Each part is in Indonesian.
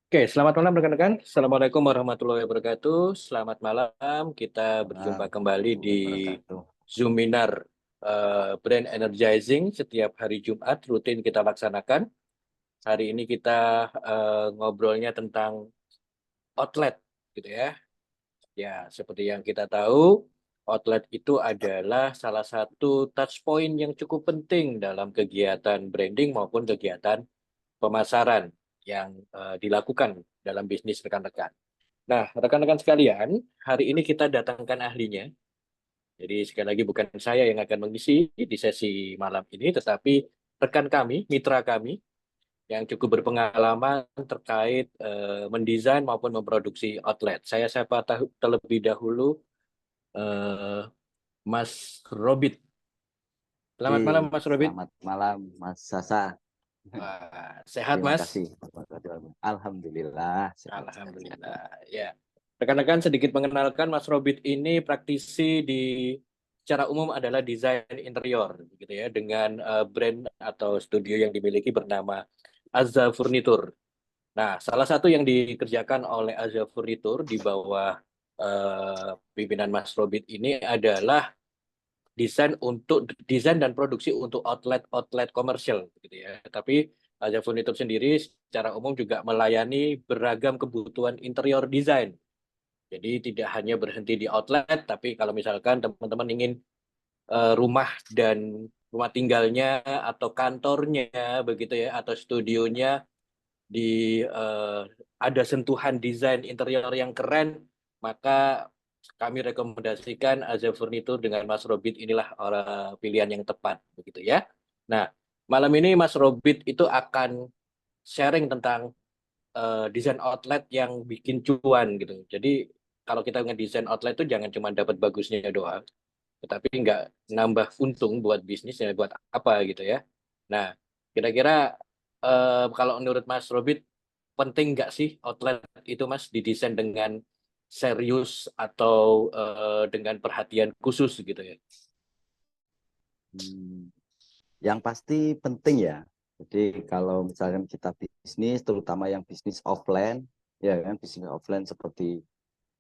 Oke, selamat malam rekan-rekan. Assalamualaikum warahmatullahi wabarakatuh. Selamat malam. Kita berjumpa kembali di Wabarakatuh. Zoominar Brand Energizing setiap hari Jumat rutin kita laksanakan. Hari ini kita ngobrolnya tentang outlet, gitu ya. Ya, seperti yang kita tahu, outlet itu adalah salah satu touch point yang cukup penting dalam kegiatan branding maupun kegiatan pemasaran yang dilakukan dalam bisnis rekan-rekan. Nah, rekan-rekan sekalian, hari ini kita datangkan ahlinya. Jadi sekali lagi bukan saya yang akan mengisi di sesi malam ini, tetapi rekan kami, mitra kami yang cukup berpengalaman terkait mendesain maupun memproduksi outlet. Saya sapa terlebih dahulu eh, Mas Robit. Selamat malam, Mas Robit. Selamat malam, Mas Sasa. Wah, sehat, Terima Mas? kasih. Alhamdulillah sehat-sehat. Alhamdulillah. Ya, rekan-rekan sedikit mengenalkan Mas Robit ini praktisi di secara umum adalah desain interior, gitu ya, dengan brand atau studio yang dimiliki bernama Azza Furniture. Nah, salah satu yang dikerjakan oleh Azza Furniture di bawah pimpinan Mas Robit ini adalah desain dan produksi untuk outlet komersial, gitu ya. Tapi Azza Furniture sendiri secara umum juga melayani beragam kebutuhan interior desain. Jadi tidak hanya berhenti di outlet, tapi kalau misalkan teman-teman ingin rumah dan rumah tinggalnya atau kantornya begitu ya atau studionya di ada sentuhan desain interior yang keren, maka kami rekomendasikan Azza Furniture dengan Mas Robit inilah orang pilihan yang tepat begitu ya. Nah, malam ini Mas Robit itu akan sharing tentang desain outlet yang bikin cuan gitu. Jadi kalau kita ngedesain outlet itu jangan cuma dapat bagusnya doang, tetapi nggak nambah untung buat bisnisnya, buat apa gitu ya. Nah, kira-kira kalau menurut Mas Robit, penting nggak sih outlet itu Mas didesain dengan serius atau dengan perhatian khusus gitu ya? Hmm, Yang pasti penting ya. Jadi kalau misalkan kita bisnis, terutama yang bisnis offline, ya kan bisnis offline seperti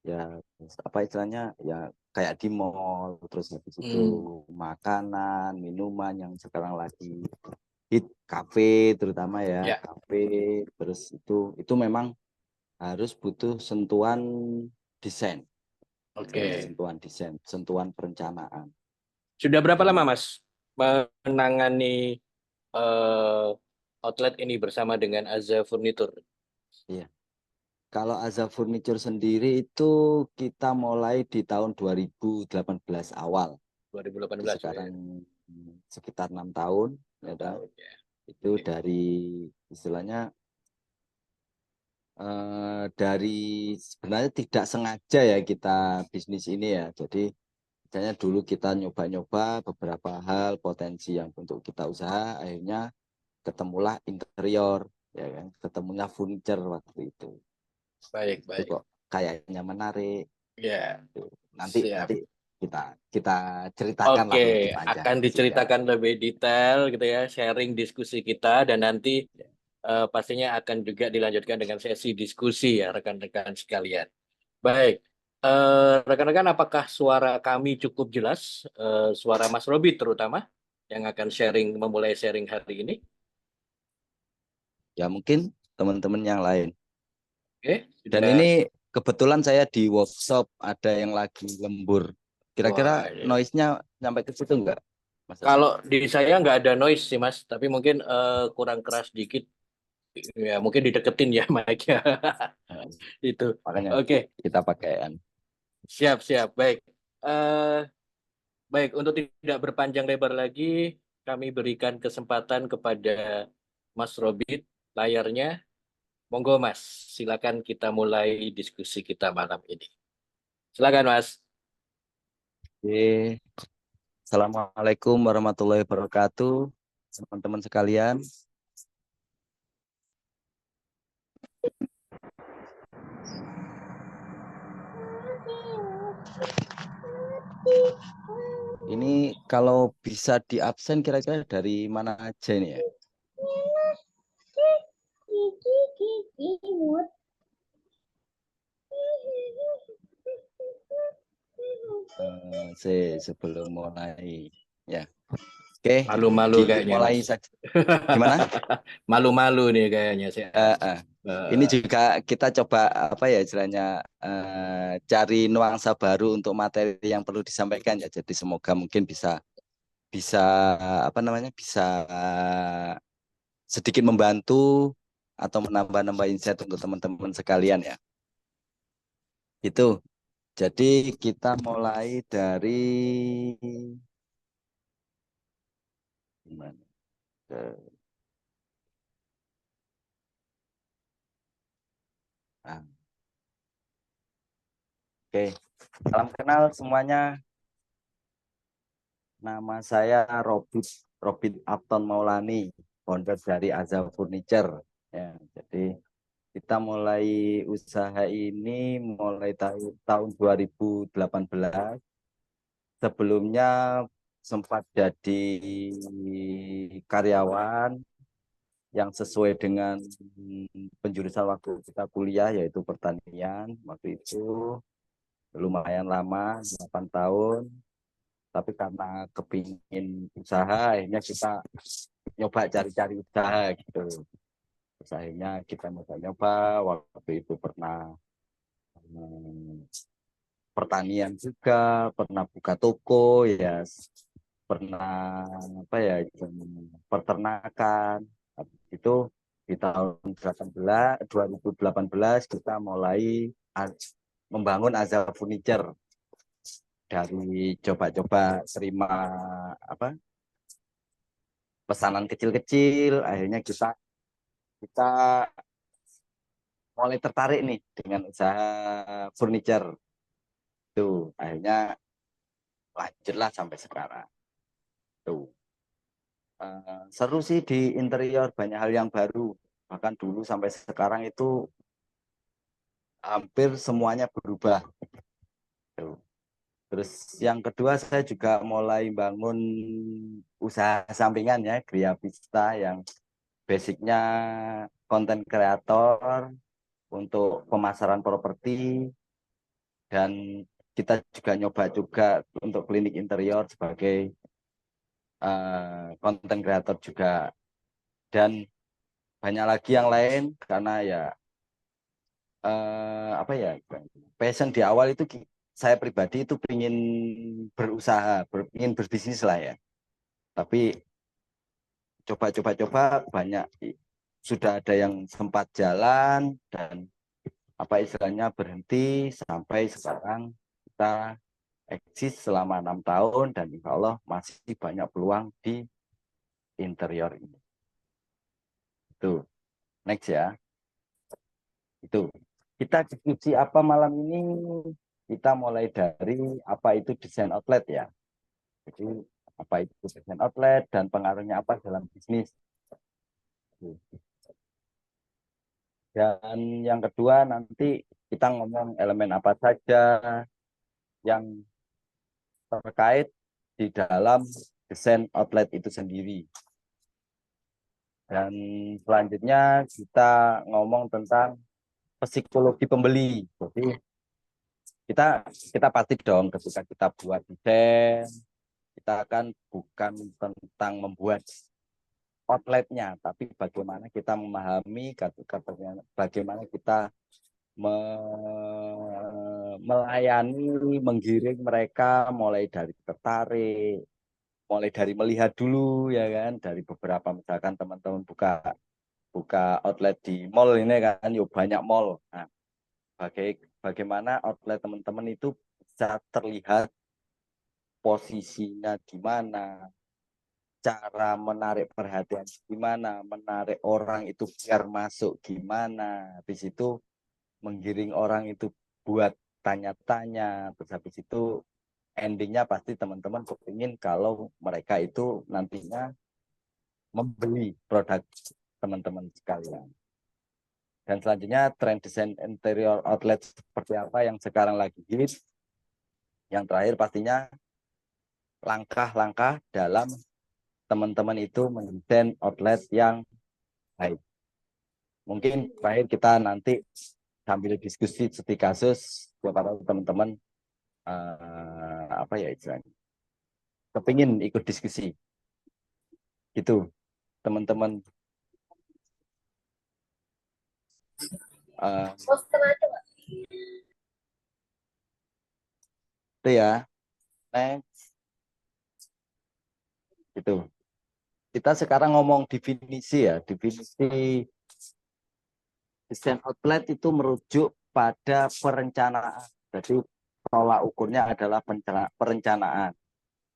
ya apa istilahnya ya kayak di mall, terus habis itu Hmm, makanan, minuman yang sekarang lagi hit kafe terutama ya ya, kafe, terus itu memang harus butuh sentuhan desain, oke. sentuhan perencanaan. Sudah berapa lama Dan Mas menangani eh, outlet ini bersama dengan Azza Furniture? ya, kalau Azza Furniture sendiri itu kita mulai di tahun 2018 awal. Jadi 2018 sekarang ya. sekitar 6 tahun, ya 6 kan? tahun ya. Itu Oke. dari istilahnya dari sebenarnya tidak sengaja ya kita bisnis ini ya. Jadi misalnya dulu kita nyoba-nyoba beberapa hal potensi yang untuk kita usaha, akhirnya ketemulah interior, ya kan? Ketemunya furniture waktu itu. Baik, Itu baik. kok kayaknya menarik. Ya, Tuh. Nanti siap. nanti kita kita ceritakan Oke, lah lebih panjang akan jika diceritakan lebih detail gitu ya, sharing diskusi kita dan nanti ya. pastinya akan juga dilanjutkan dengan sesi diskusi ya rekan-rekan sekalian. Baik, rekan-rekan apakah suara kami cukup jelas? Suara Mas Robi terutama yang akan memulai sharing hari ini. Ya mungkin teman-teman yang lain. Oke, Dan sudah. ini kebetulan saya di workshop ada yang lagi lembur. Wah, Kira-kira noise-nya sampai ke situ enggak, Mas Hasan? kalau di saya nggak ada noise sih Mas, tapi mungkin kurang keras dikit. Ya, mungkin dideketin ya mic-nya. Nah, Itu. makanya Oke, kita pakai siap, siap. Baik. Eh, baik, untuk tidak berpanjang lebar lagi, kami berikan kesempatan kepada Mas Robit layarnya. Monggo Mas, silakan kita mulai diskusi kita malam ini. Silakan Mas. Oke. Assalamualaikum warahmatullahi wabarakatuh, teman-teman sekalian. Ini kalau bisa di absen kira-kira dari mana aja ini ya? sebelum mulai ya. Oke, Malu-malu kayaknya, dimulai Mas. saja. Gimana? Malu-malu nih kayaknya sih. Ini juga kita coba apa ya istilahnya cari nuansa baru untuk materi yang perlu disampaikan ya. Jadi semoga mungkin bisa bisa apa namanya bisa sedikit membantu atau menambah-nambah insight untuk teman-teman sekalian ya. Itu. Jadi kita mulai dari gimana? Ah, Oke, salam kenal semuanya. Nama saya Robin Upton Maulani, founder dari Azza Furniture. Ya, jadi kita mulai usaha ini mulai tahun 2018. Sebelumnya sempat jadi karyawan yang sesuai dengan penjurusan waktu kita kuliah yaitu pertanian. Waktu itu lumayan lama, 8 tahun. Tapi karena kepingin usaha, akhirnya kita nyoba cari-cari usaha gitu. Terus akhirnya kita nyoba-nyoba, waktu itu pernah pertanian juga, pernah buka toko ya, pernah apa ya, peternakan. Habis itu di tahun 2018 kita mulai membangun Azza Furniture dari coba-coba terima apa pesanan kecil-kecil, akhirnya kita kita mulai tertarik nih dengan usaha furniture. Tuh, akhirnya lanjutlah sampai sekarang. Tuh. Seru sih di interior, banyak hal yang baru. Bahkan dulu sampai sekarang itu hampir semuanya berubah. Tuh. Terus yang kedua saya juga mulai bangun usaha sampingan ya, Gria Vista yang basicnya konten kreator untuk pemasaran properti, dan kita juga nyoba juga untuk klinik interior sebagai konten kreator juga, dan banyak lagi yang lain karena ya apa ya passion di awal itu saya pribadi itu ingin berusaha, ingin berbisnis lah ya, tapi coba banyak sudah ada yang sempat jalan dan apa istilahnya berhenti sampai sekarang kita eksis selama 6 tahun dan insya Allah masih banyak peluang di interior ini. Itu next ya. Itu kita diskusi apa malam ini, kita mulai dari apa itu desain outlet ya. Jadi apa itu desain outlet dan pengaruhnya apa dalam bisnis. Dan yang kedua nanti kita ngomong elemen apa saja yang terkait di dalam desain outlet itu sendiri. Dan selanjutnya kita ngomong tentang psikologi pembeli. Jadi kita pasti dong ketika kita buat desain, kita kan bukan tentang membuat outletnya, tapi bagaimana kita memahami, bagaimana kita melayani, menggiring mereka mulai dari tertarik, mulai dari melihat dulu ya kan, dari beberapa misalkan teman-teman buka buka outlet di mall ini kan, yuk banyak mall. Nah, bagaimana outlet teman-teman itu bisa terlihat posisinya di mana, cara menarik perhatian gimana, menarik orang itu biar masuk gimana, habis itu menggiring orang itu buat tanya-tanya, terus habis itu endingnya pasti teman-teman kepingin kalau mereka itu nantinya membeli produk teman-teman sekalian. Dan selanjutnya tren desain interior outlet seperti apa yang sekarang lagi hit. Yang terakhir pastinya langkah-langkah dalam teman-teman itu mendesain outlet yang baik. Mungkin terakhir kita nanti sambil diskusi studi kasus kepada teman-teman apa ya istilahnya, kepingin ikut diskusi gitu teman-teman. Eh, itu ya, next itu kita sekarang ngomong definisi ya, definisi desain outlet itu merujuk pada perencanaan. Jadi tolak ukurnya adalah perencanaan.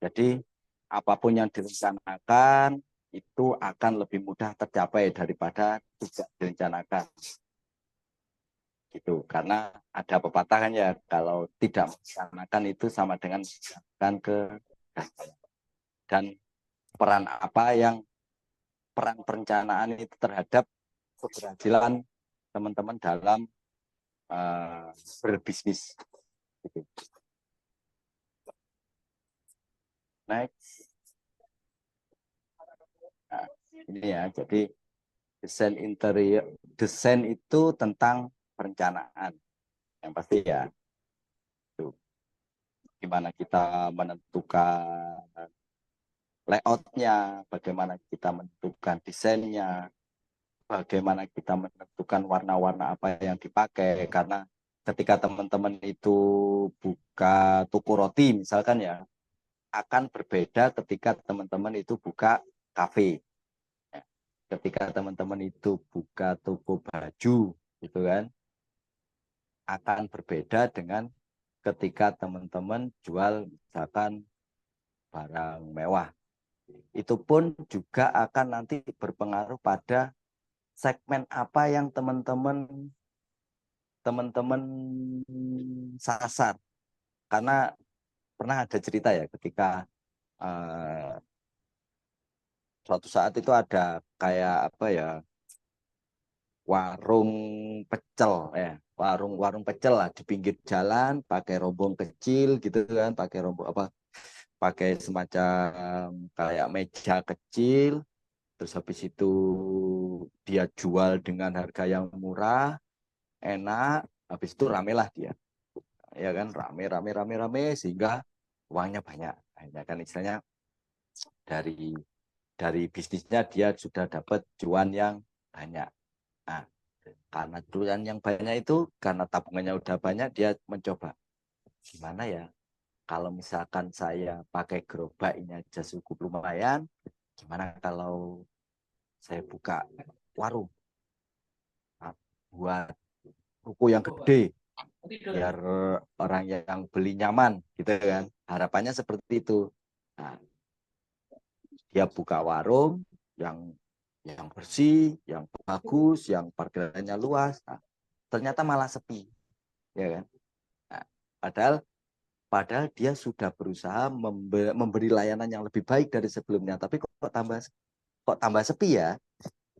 Jadi apapun yang direncanakan itu akan lebih mudah tercapai daripada tidak direncanakan. Gitu. Karena ada pepatah kan ya, kalau tidak merencanakan itu sama dengan merencanakan ke dan peran perencanaan itu terhadap keberhasilan teman-teman dalam berbisnis. Gitu. Next. Nah, ini ya, jadi desain interior, desain itu tentang perencanaan yang pasti ya. Itu gimana kita menentukan layoutnya, bagaimana kita menentukan desainnya, bagaimana kita menentukan warna-warna apa yang dipakai. Karena ketika teman-teman itu buka toko roti misalkan ya, akan berbeda ketika teman-teman itu buka kafe. Ketika teman-teman itu buka toko baju, gitu kan, akan berbeda dengan ketika teman-teman jual misalkan barang mewah. Itu pun juga akan nanti berpengaruh pada segmen apa yang teman-teman sasar. Karena pernah ada cerita ya ketika suatu saat itu ada kayak apa ya, warung pecel ya, warung pecel lah di pinggir jalan, pakai rombong kecil gitu kan, pakai rombong apa, pakai semacam kayak meja kecil, terus habis itu dia jual dengan harga yang murah, enak, habis itu ramelah dia, ya kan, rame rame rame rame sehingga uangnya banyak. Akhirnya kan istilahnya dari bisnisnya dia sudah dapat cuan yang banyak. Nah, karena cuan yang banyak itu, karena tabungannya udah banyak, dia mencoba gimana ya kalau misalkan saya pakai gerobak ini aja cukup lumayan, gimana kalau saya buka warung, nah, buat ruko yang gede biar orang yang beli nyaman gitu kan, harapannya seperti itu. Nah, dia buka warung yang bersih, yang bagus, yang parkirannya luas. Nah, ternyata malah sepi, ya kan? Nah, padahal dia sudah berusaha memberi layanan yang lebih baik dari sebelumnya, tapi kok tambah sepi ya?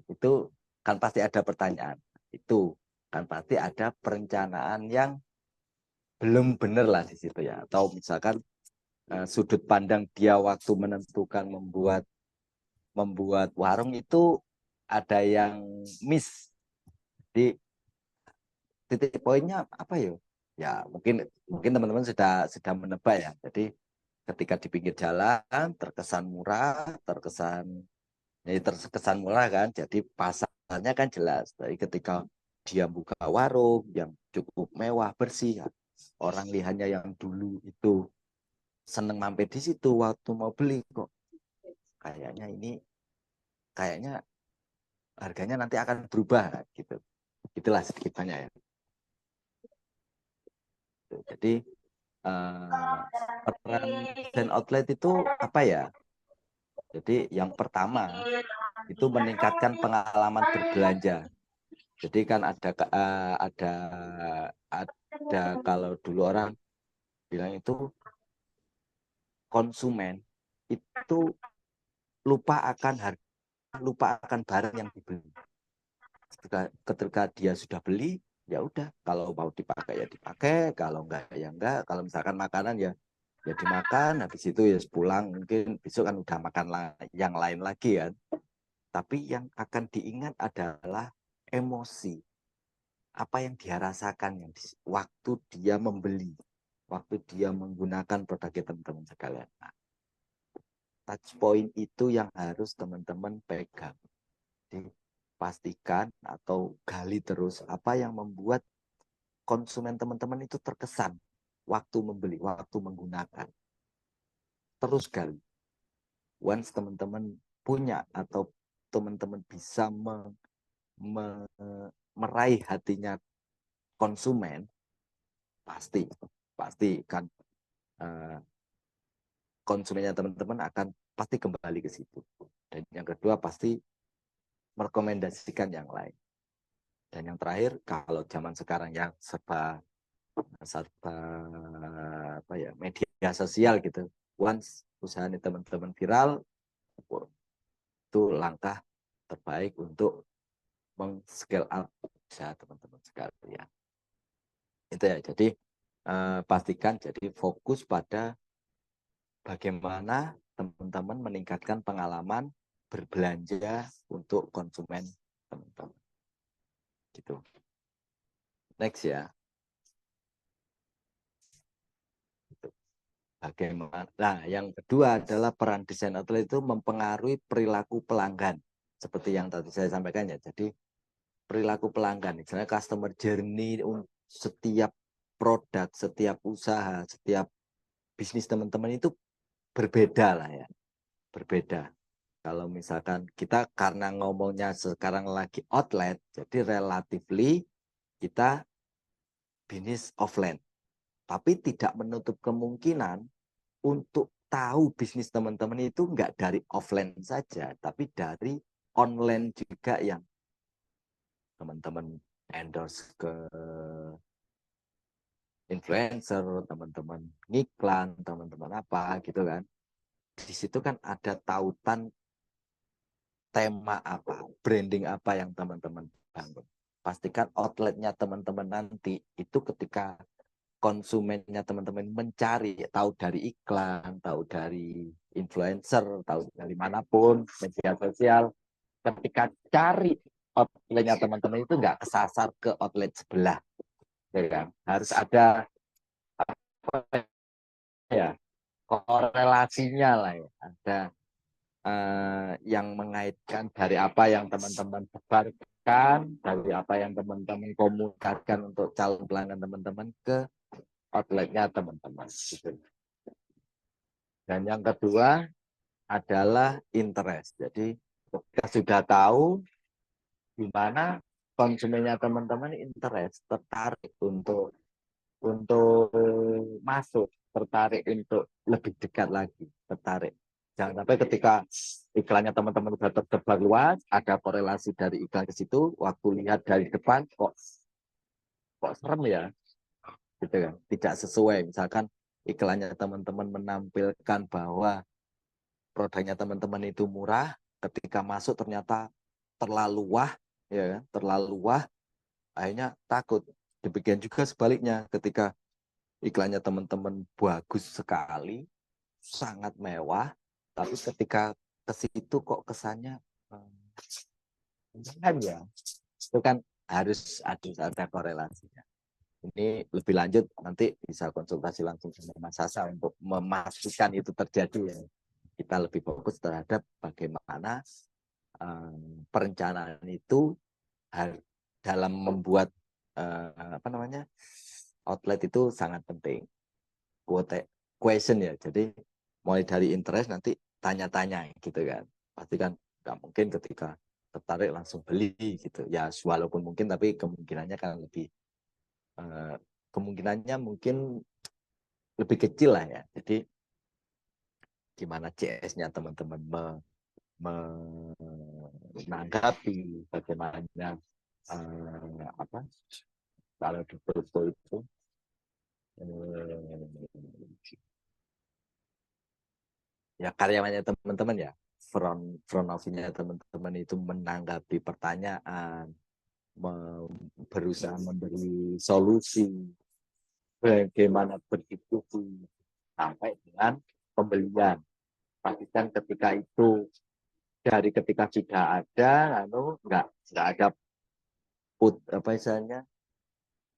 Itu kan pasti ada pertanyaan. Itu kan pasti ada perencanaan yang belum benar lah di situ ya. Atau misalkan sudut pandang dia waktu menentukan membuat warung itu ada yang miss. Di titik poinnya apa ya? Ya mungkin mungkin teman-teman sudah menebak ya. Jadi ketika di pinggir jalan terkesan murah, terkesan murah kan. Jadi pasarnya kan jelas. Tapi ketika dia buka warung yang cukup mewah, bersih, ya, orang lihatnya yang dulu itu seneng mampir di situ waktu mau beli, kok kayaknya harganya nanti akan berubah gitu. Itulah sedikit banyak ya. Jadi peran desain outlet itu apa ya? Jadi yang pertama itu meningkatkan pengalaman berbelanja. Jadi kan ada kalau dulu orang bilang itu konsumen itu lupa akan harga, lupa akan barang yang dibeli. Ketika dia sudah beli, ya udah, kalau mau dipakai ya dipakai, kalau enggak ya enggak. Kalau misalkan makanan ya dimakan, habis itu ya pulang, mungkin besok kan udah makan yang lain lagi kan. Tapi yang akan diingat adalah emosi, apa yang dia rasakan waktu dia membeli. waktu dia menggunakan produknya teman-teman sekalian. Nah, touch point itu yang harus teman-teman pegang. Jadi, pastikan atau gali terus apa yang membuat konsumen teman-teman itu terkesan waktu membeli, waktu menggunakan. Terus gali. Once teman-teman punya atau teman-teman bisa me, meraih hatinya konsumen, pasti kan konsumennya teman-teman akan pasti kembali ke situ. Dan yang kedua pasti merekomendasikan yang lain. Dan yang terakhir, kalau zaman sekarang yang serba apa ya, media sosial gitu, once usaha ini teman-teman viral, itu langkah terbaik untuk meng-scale up usaha teman-teman sekalian. Itu ya, jadi pastikan jadi fokus pada bagaimana teman-teman meningkatkan pengalaman berbelanja untuk konsumen teman-teman. Gitu. Next ya. Bagaimana? Nah, yang kedua adalah peran desain outlet itu mempengaruhi perilaku pelanggan. Seperti yang tadi saya sampaikan ya. Jadi perilaku pelanggan, misalnya customer journey setiap produk, setiap usaha, setiap bisnis teman-teman itu berbeda lah ya. Berbeda. Kalau misalkan kita karena ngomongnya sekarang lagi outlet, jadi relatively kita bisnis offline. Tapi tidak menutup kemungkinan untuk tahu bisnis teman-teman itu enggak dari offline saja, tapi dari online juga yang teman-teman endorse ke influencer, teman-teman ngiklan, teman-teman apa gitu kan. Di situ kan ada tautan tema apa, branding apa yang teman-teman bangun. Pastikan outletnya teman-teman nanti itu ketika konsumennya teman-teman mencari, tahu dari iklan, tahu dari influencer, tahu dari manapun, media sosial, ketika cari outletnya teman-teman itu nggak kesasar ke outlet sebelah, ya kan? Harus ada apa ya, korelasinya lah ya, ada yang mengaitkan dari apa yang teman-teman sebarkan, dari apa yang teman-teman komunikasikan untuk calon pelanggan teman-teman ke outletnya teman-teman. Gitu. Dan yang kedua adalah interest. Jadi kita sudah tahu di mana konsumennya teman-teman interest, tertarik untuk masuk, tertarik untuk lebih dekat lagi, tertarik. Jangan sampai ketika iklannya teman-teman sudah tersebar luas, ada korelasi dari iklan ke situ, waktu lihat dari depan kok serem ya, gitu kan, tidak sesuai. Misalkan iklannya teman-teman menampilkan bahwa produknya teman-teman itu murah, ketika masuk ternyata terlalu wah, ya kan, terlalu wah, akhirnya takut. Demikian juga sebaliknya, ketika iklannya teman-teman bagus sekali, sangat mewah, tapi ketika ke situ kok kesannya kan ya, itu kan harus ada korelasinya. Ini lebih lanjut nanti bisa konsultasi langsung dengan Mas Sasa untuk memastikan itu terjadi ya. Kita lebih fokus terhadap bagaimana perencanaan itu dalam membuat apa namanya outlet itu sangat penting. Question ya, jadi mulai dari interest nanti tanya-tanya gitu kan. Pasti kan nggak mungkin ketika tertarik langsung beli gitu ya, walaupun mungkin tapi kemungkinannya kan lebih kemungkinannya mungkin lebih kecil lah ya. Jadi gimana CS-nya teman-teman menanggapi, bagaimana apa kalau di foto itu ya karyawannya teman-teman ya, front office-nya teman-teman itu menanggapi pertanyaan, berusaha memberi solusi, bagaimana berdiskusi sampai dengan pembelian. Pastikan ketika itu dari ketika sudah ada, lalu nggak ada apa misalnya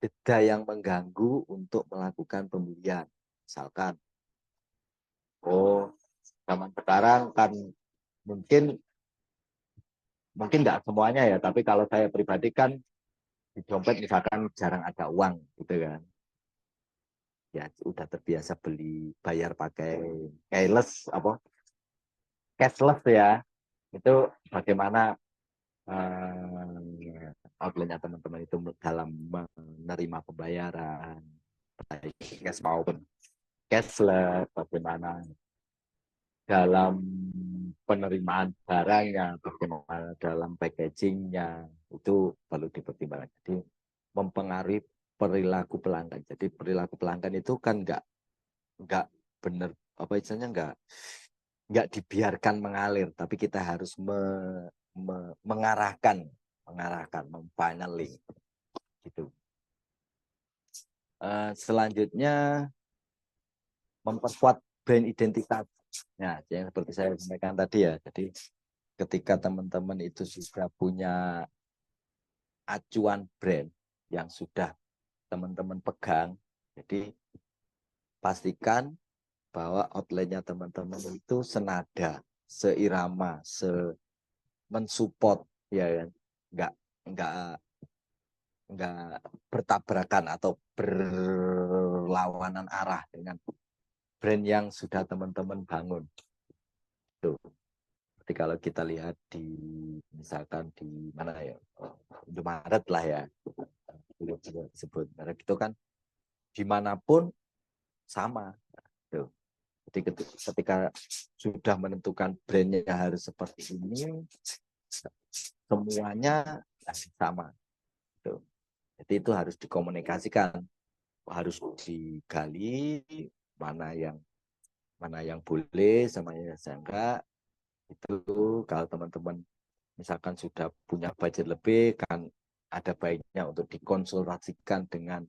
jeda yang mengganggu untuk melakukan pembelian. Misalkan, zaman sekarang kan mungkin mungkin tidak semuanya ya, tapi kalau saya pribadi kan di dompet misalkan jarang ada uang gitu kan. Ya udah terbiasa beli bayar pakai cashless ya. Itu bagaimana outletnya teman-teman itu dalam menerima pembayaran baik cash maupun cashless, bagaimana dalam penerimaan barangnya, bagaimana dalam packagingnya, itu perlu dipertimbangkan. Jadi mempengaruhi perilaku pelanggan. Jadi perilaku pelanggan itu kan nggak benar, apa istilahnya, nggak dibiarkan mengalir, tapi kita harus mengarahkan, memfinally gitu. Selanjutnya memperkuat brand identitas. Nah, yang seperti saya sampaikan tadi ya. Jadi ketika teman-teman itu sudah punya acuan brand yang sudah teman-teman pegang, jadi pastikan bahwa outletnya teman-teman itu senada, seirama, mensupport, ya kan, nggak nggak nggak bertabrakan atau berlawanan arah dengan brand yang sudah teman-teman bangun. Tuh. Jadi kalau kita lihat di misalkan di mana ya, Indomaret lah ya, disebut merek itu kan dimanapun sama. Tuh. Jadi ketika sudah menentukan brandnya harus seperti ini, semuanya sama. Tuh. Jadi itu harus dikomunikasikan, harus digali mana yang boleh sama yang enggak. Itu kalau teman-teman misalkan sudah punya budget lebih, kan ada baiknya untuk dikonsultasikan dengan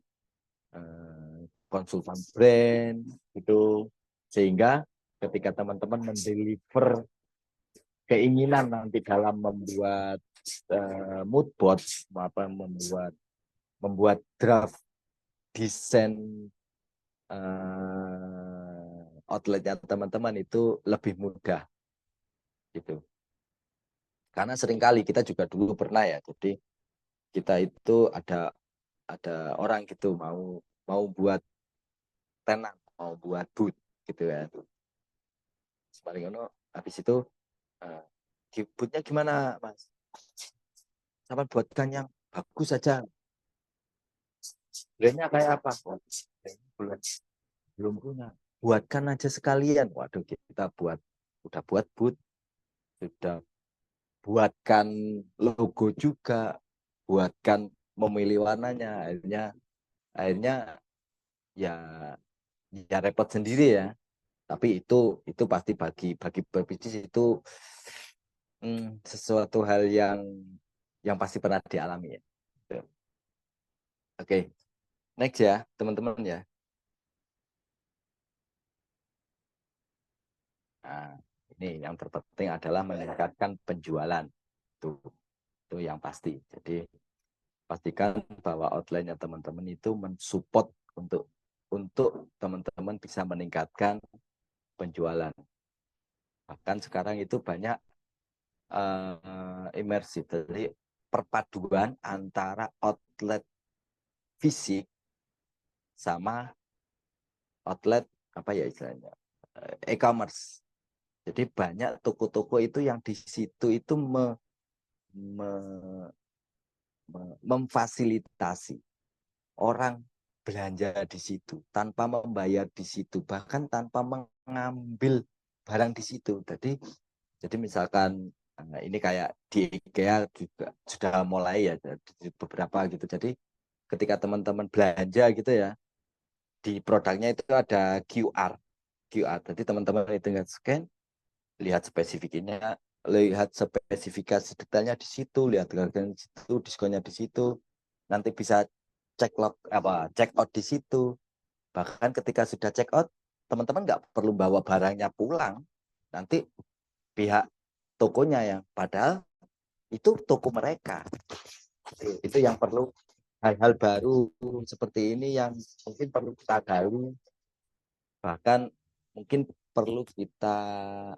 konsultan brand itu, sehingga ketika teman-teman mendeliver keinginan nanti dalam membuat mood board, membuat draft desain outletnya teman-teman itu lebih mudah gitu. Karena seringkali kita juga dulu pernah ya, jadi kita itu ada orang gitu mau buat tenan, mau buat booth gitu ya. Sepaling habis itu boothnya gimana Mas? Sama buatkan yang bagus saja. Brandnya kayak apa? Belum punya. Buatkan aja sekalian. Waduh, kita udah buat booth, sudah buatkan logo juga, buatkan memilih warnanya, akhirnya ya repot sendiri ya. Tapi itu pasti bagi berbisnis itu sesuatu hal yang pasti pernah dialami ya. Oke, next ya teman-teman ya. Nah, ini yang terpenting adalah meningkatkan penjualan. Itu yang pasti. Jadi pastikan bahwa outline-nya teman-teman itu mensupport untuk teman-teman bisa meningkatkan penjualan. Bahkan sekarang itu banyak imersif, jadi perpaduan antara outlet fisik sama outlet apa ya istilahnya, e-commerce. Jadi banyak toko-toko itu yang di situ itu memfasilitasi orang belanja di situ tanpa membayar di situ, bahkan tanpa mengambil barang di situ. Jadi misalkan ini kayak di IKEA juga sudah mulai ya di beberapa gitu. Jadi ketika teman-teman belanja gitu ya, di produknya itu ada QR. Jadi teman-teman itu nggak scan, lihat spesifikasi detailnya di situ, lihat harganya di situ, diskonnya di situ. Nanti bisa check out di situ. Bahkan ketika sudah check out, teman-teman nggak perlu bawa barangnya pulang. Nanti pihak tokonya yang padahal itu toko mereka. Itu yang perlu hal-hal baru seperti ini yang mungkin perlu kita gali, bahkan mungkin perlu kita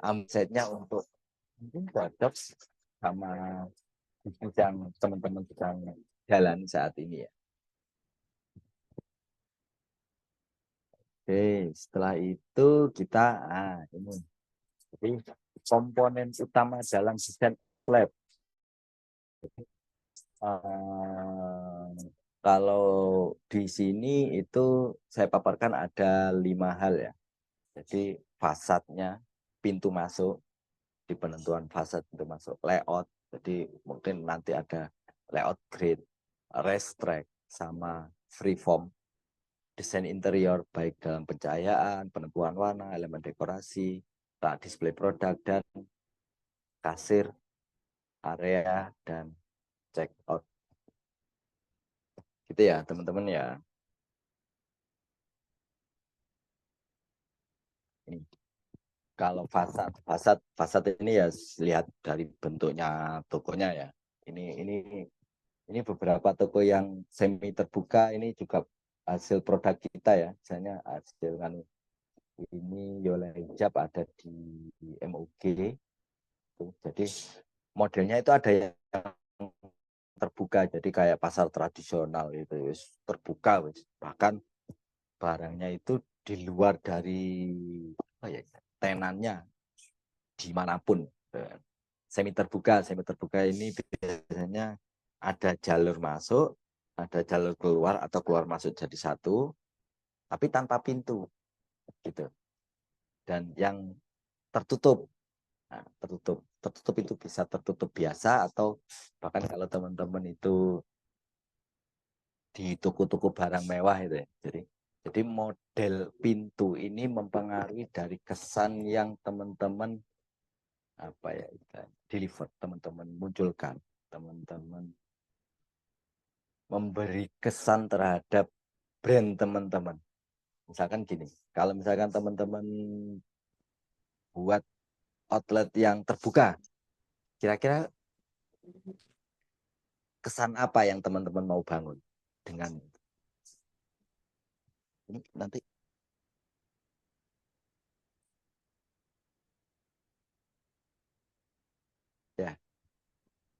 amsetnya untuk mungkin cocok sama bisnis yang teman-teman sedang jalan saat ini ya. Oke, setelah itu kita ini. Jadi komponen utama dalam desain lab. Eh, kalau di sini itu saya paparkan ada 5 hal ya. Jadi fasadnya, pintu masuk, di penentuan fasad pintu masuk, layout. Jadi mungkin nanti ada layout grid, racetrack, sama freeform, desain interior baik dalam pencahayaan, penentuan warna, elemen dekorasi, display produk, dan kasir, area, dan check out. Gitu ya teman-teman ya. Ini. Kalau fasad ini ya lihat dari bentuknya tokonya ya. Ini beberapa toko yang semi terbuka, ini juga hasil produk kita ya. Misalnya hasil kan ini Yola Hijab ada di MUG. Jadi modelnya itu ada yang terbuka, jadi kayak pasar tradisional itu terbuka, bahkan barangnya itu di luar dari tenannya dimanapun. Semi terbuka ini biasanya ada jalur masuk, ada jalur keluar, atau keluar masuk jadi satu, tapi tanpa pintu gitu. Dan yang tertutup, tertutup itu bisa tertutup biasa, atau bahkan kalau teman-teman itu di toko-toko barang mewah itu ya. Jadi model pintu ini mempengaruhi dari kesan yang teman-teman deliver, teman-teman munculkan, teman-teman memberi kesan terhadap brand teman-teman. Misalkan gini, kalau misalkan teman-teman buat outlet yang terbuka, kira-kira kesan apa yang teman-teman mau bangun dengan ini nanti ya.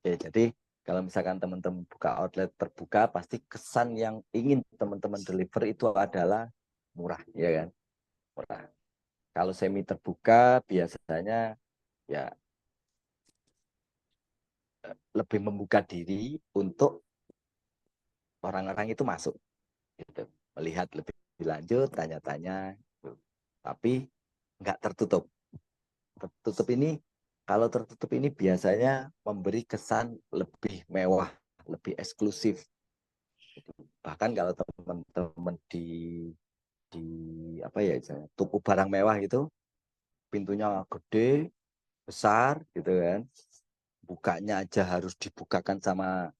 Oke, jadi kalau misalkan teman-teman buka outlet terbuka, pasti kesan yang ingin teman-teman deliver itu adalah murah, ya kan? Murah. Kalau semi terbuka biasanya ya lebih membuka diri untuk orang-orang itu masuk, gitu. Melihat lebih lanjut, tanya-tanya, gitu. Tapi nggak tertutup. Tertutup ini, kalau tertutup ini biasanya memberi kesan lebih mewah, lebih eksklusif. Bahkan kalau teman-teman di apa ya, toko barang mewah itu pintunya gede, besar gitu kan. Bukanya aja harus dibukakan sama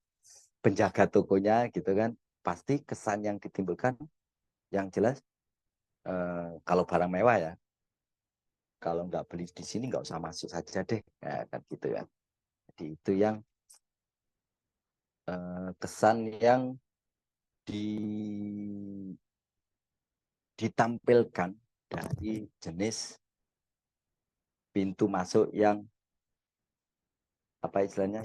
penjaga tokonya gitu kan. Pasti kesan yang ditimbulkan yang jelas kalau barang mewah ya, kalau nggak beli di sini nggak usah masuk saja deh, ya, kan gitu ya. Jadi itu yang kesan yang di, ditampilkan dari jenis pintu masuk yang apa istilahnya,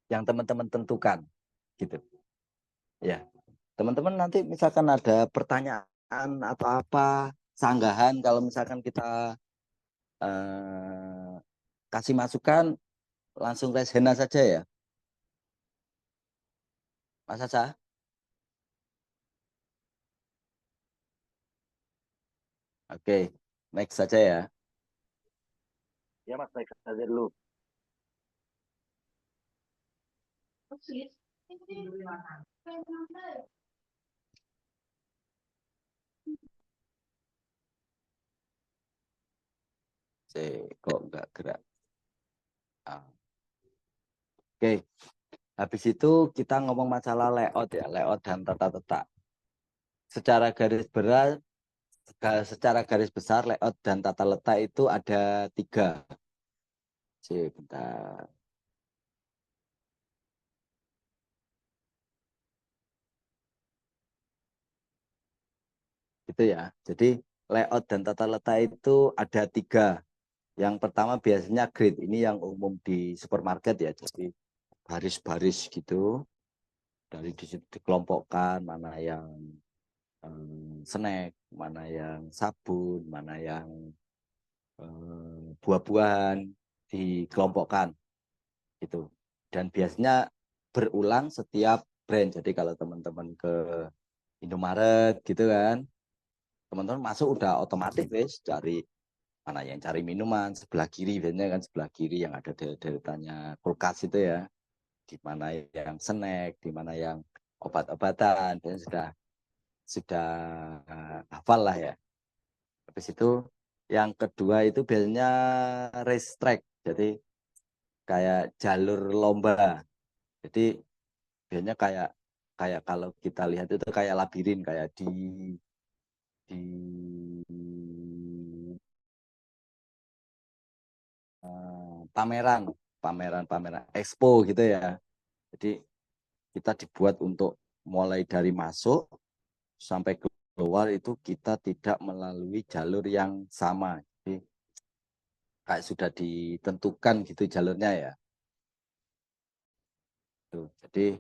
yang teman-teman tentukan gitu ya. Teman-teman nanti misalkan ada pertanyaan atau apa, sanggahan, kalau misalkan kita eh, kasih masukan, langsung raise hand saja ya Mas Asa. Oke, next saja ya. Ya Mas, next saja dulu. Kok nggak gerak. Oke, habis itu kita ngomong masalah layout ya, layout dan tata letak. Secara garis berat, secara garis besar layout dan tata letak itu ada 3. Bentar. gitu ya. Jadi layout dan tata letak itu ada 3. Yang pertama biasanya grid, ini yang umum di supermarket ya. Jadi baris-baris gitu, dari di situ dikelompokkan mana yang snack, mana yang sabun, mana yang buah-buahan, dikelompokkan gitu. Dan biasanya berulang setiap brand. Jadi kalau teman-teman ke Indomaret gitu kan, teman-teman masuk udah otomatis wes cari mana yang cari minuman sebelah kiri, biasanya kan sebelah kiri yang ada deretannya kulkas itu ya, di mana yang snack, di mana yang obat-obatan, dan sudah hafal lah ya. Habis itu yang kedua itu biasanya race track, jadi kayak jalur lomba. Jadi biasanya kayak kayak kalau kita lihat itu kayak labirin, kayak di pameran, pameran expo gitu ya. Jadi kita dibuat untuk mulai dari masuk sampai keluar itu kita tidak melalui jalur yang sama. Jadi kayak sudah ditentukan gitu jalurnya ya. Tuh. Jadi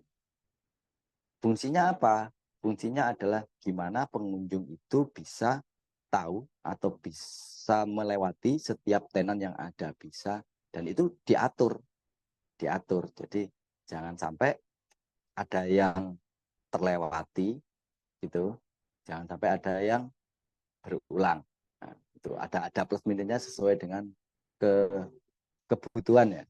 fungsinya apa? Fungsinya adalah gimana pengunjung itu bisa tahu atau bisa melewati setiap tenan yang ada, bisa, dan itu diatur. Jadi jangan sampai ada yang terlewati gitu. Jangan sampai ada yang berulang. Nah, itu ada plus minusnya sesuai dengan ke kebutuhan ya.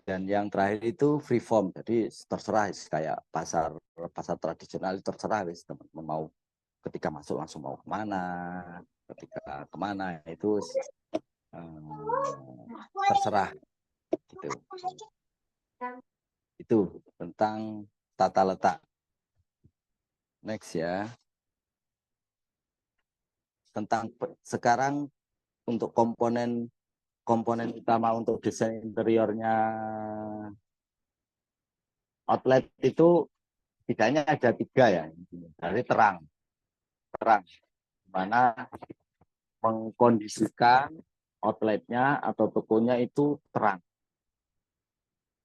Dan yang terakhir itu free form, jadi terserah kayak pasar pasar tradisional, terserah wis teman mau ketika masuk langsung mau kemana, ketika kemana itu terserah gitu. Itu tentang tata letak. Next ya, tentang sekarang untuk komponen komponen utama untuk desain interiornya outlet itu tidaknya ada 3 ya. Dari terang mana mengkondisikan outletnya atau tokonya itu terang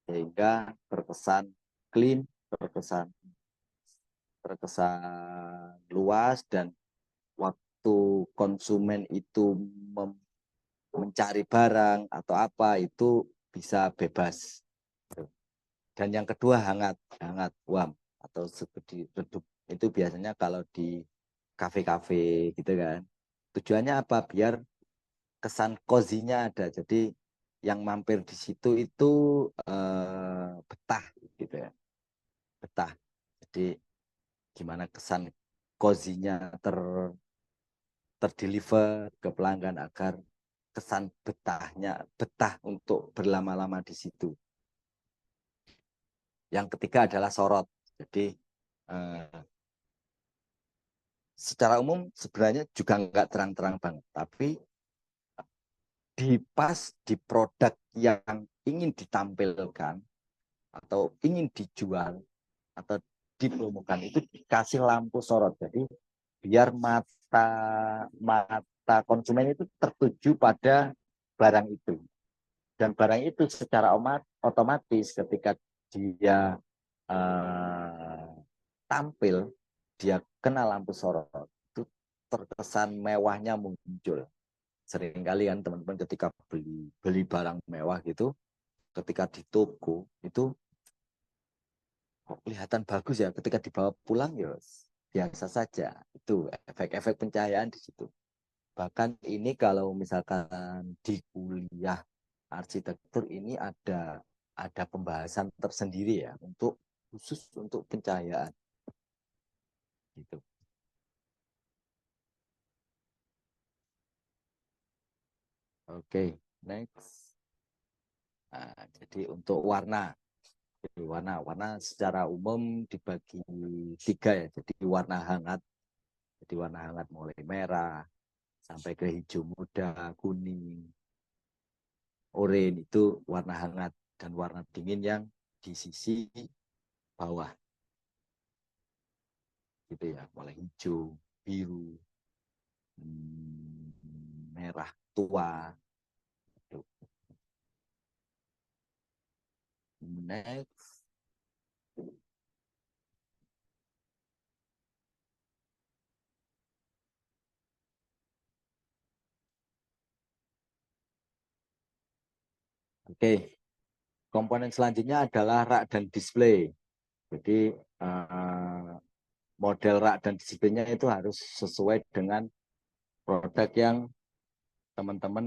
sehingga terkesan clean, terkesan terkesan luas, dan waktu konsumen itu mencari barang atau apa itu bisa bebas. Dan yang kedua hangat, warm atau seperti redup. Itu biasanya kalau di kafe-kafe gitu kan. Tujuannya apa? Biar kesan cozy-nya ada. Jadi yang mampir di situ itu betah gitu ya. Betah. Jadi gimana kesan cozy-nya terdeliver ke pelanggan agar kesan betah untuk berlama-lama di situ. Yang ketiga adalah sorot. Jadi secara umum sebenarnya juga nggak terang-terang banget, tapi di produk yang ingin ditampilkan atau ingin dijual atau dipromokan itu dikasih lampu sorot. Jadi biar mata mata konsumen itu tertuju pada barang itu, dan barang itu secara otomatis ketika dia tampil, dia kena lampu sorot, itu terkesan mewahnya muncul. Seringkali kan teman-teman ketika beli barang mewah gitu, ketika di toko itu kok kelihatan bagus ya, ketika dibawa pulang ya biasa saja. Itu efek-efek pencahayaan di situ. Bahkan ini kalau misalkan di kuliah arsitektur ini ada pembahasan tersendiri ya untuk khusus untuk pencahayaan gitu. Oke, next. Nah, jadi untuk warna, warna secara umum dibagi 3 ya. Jadi warna hangat, mulai merah sampai ke hijau muda, kuning, oranye, itu warna hangat, dan warna dingin yang di sisi bawah gitu ya, mulai hijau, biru. merah tua. Next. Oke, komponen selanjutnya adalah rak dan display. Jadi model rak dan displaynya itu harus sesuai dengan produk yang teman-teman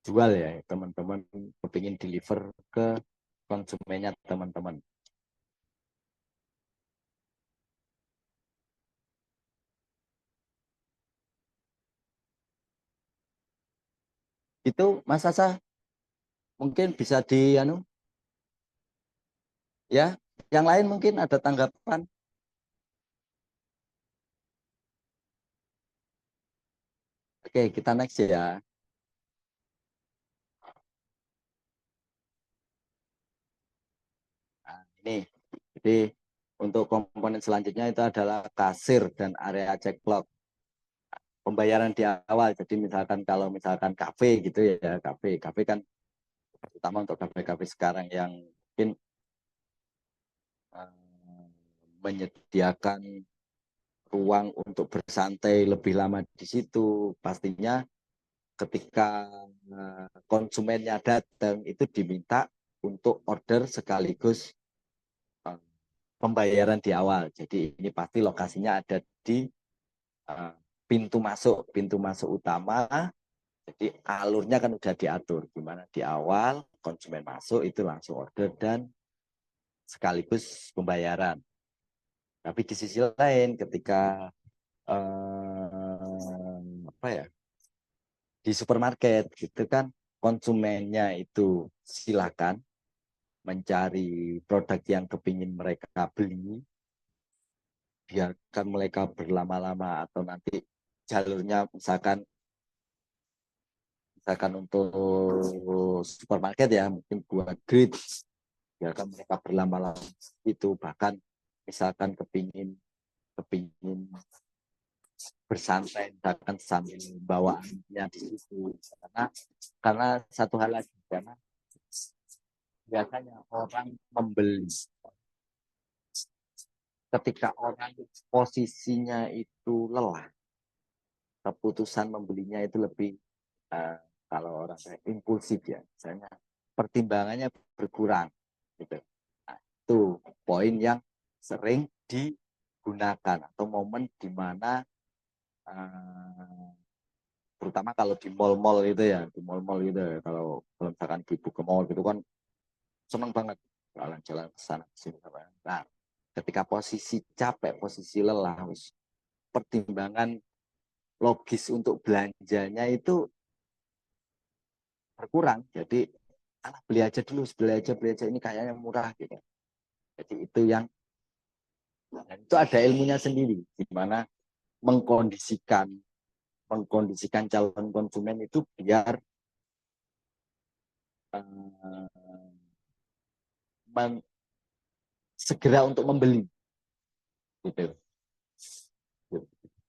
jual ya, teman-teman kepingin deliver ke konsumennya teman-teman. Itu Mas Asa mungkin bisa ya, yang lain mungkin ada tanggapan. Oke, kita next ya. Nah, ini jadi untuk komponen selanjutnya itu adalah kasir dan area cek clock. Pembayaran di awal. Jadi misalkan kalau misalkan kafe gitu ya, kafe kan terutama untuk kafe-kafe sekarang yang mungkin menyediakan ruang untuk bersantai lebih lama di situ, pastinya ketika konsumennya datang itu diminta untuk order sekaligus uh, pembayaran di awal. Jadi ini pasti lokasinya ada di uh, pintu masuk utama. Jadi alurnya kan udah diatur, gimana di awal konsumen masuk itu langsung order dan sekaligus pembayaran. Tapi di sisi lain ketika apa ya, di supermarket gitu kan konsumennya itu silakan mencari produk yang kepingin mereka beli, biarkan mereka berlama-lama atau nanti jalurnya misalkan untuk supermarket ya mungkin buat grid, biarkan mereka berlama-lama itu, bahkan misalkan kepingin kepingin bersantai misalkan sambil bawaannya di situ, karena satu hal lagi, karena biasanya orang membeli ketika orang posisinya itu lelah, keputusan membelinya itu lebih uh, kalau orang saya impulsif ya, misalnya pertimbangannya berkurang gitu. Nah, itu poin yang sering digunakan atau momen di mana terutama kalau di mall-mall itu ya, di mall-mall gitu ya, kalau misalkan ibu ke mall gitu kan seneng banget jalan-jalan ke sana sini. Nah, ketika posisi capek, posisi lelah, pertimbangan logis untuk belanjanya itu berkurang. Jadi beli aja ini kayaknya murah gitu. Jadi itu yang itu ada ilmunya sendiri, gimana mengkondisikan mengkondisikan calon konsumen itu biar uh, segera untuk membeli gitu.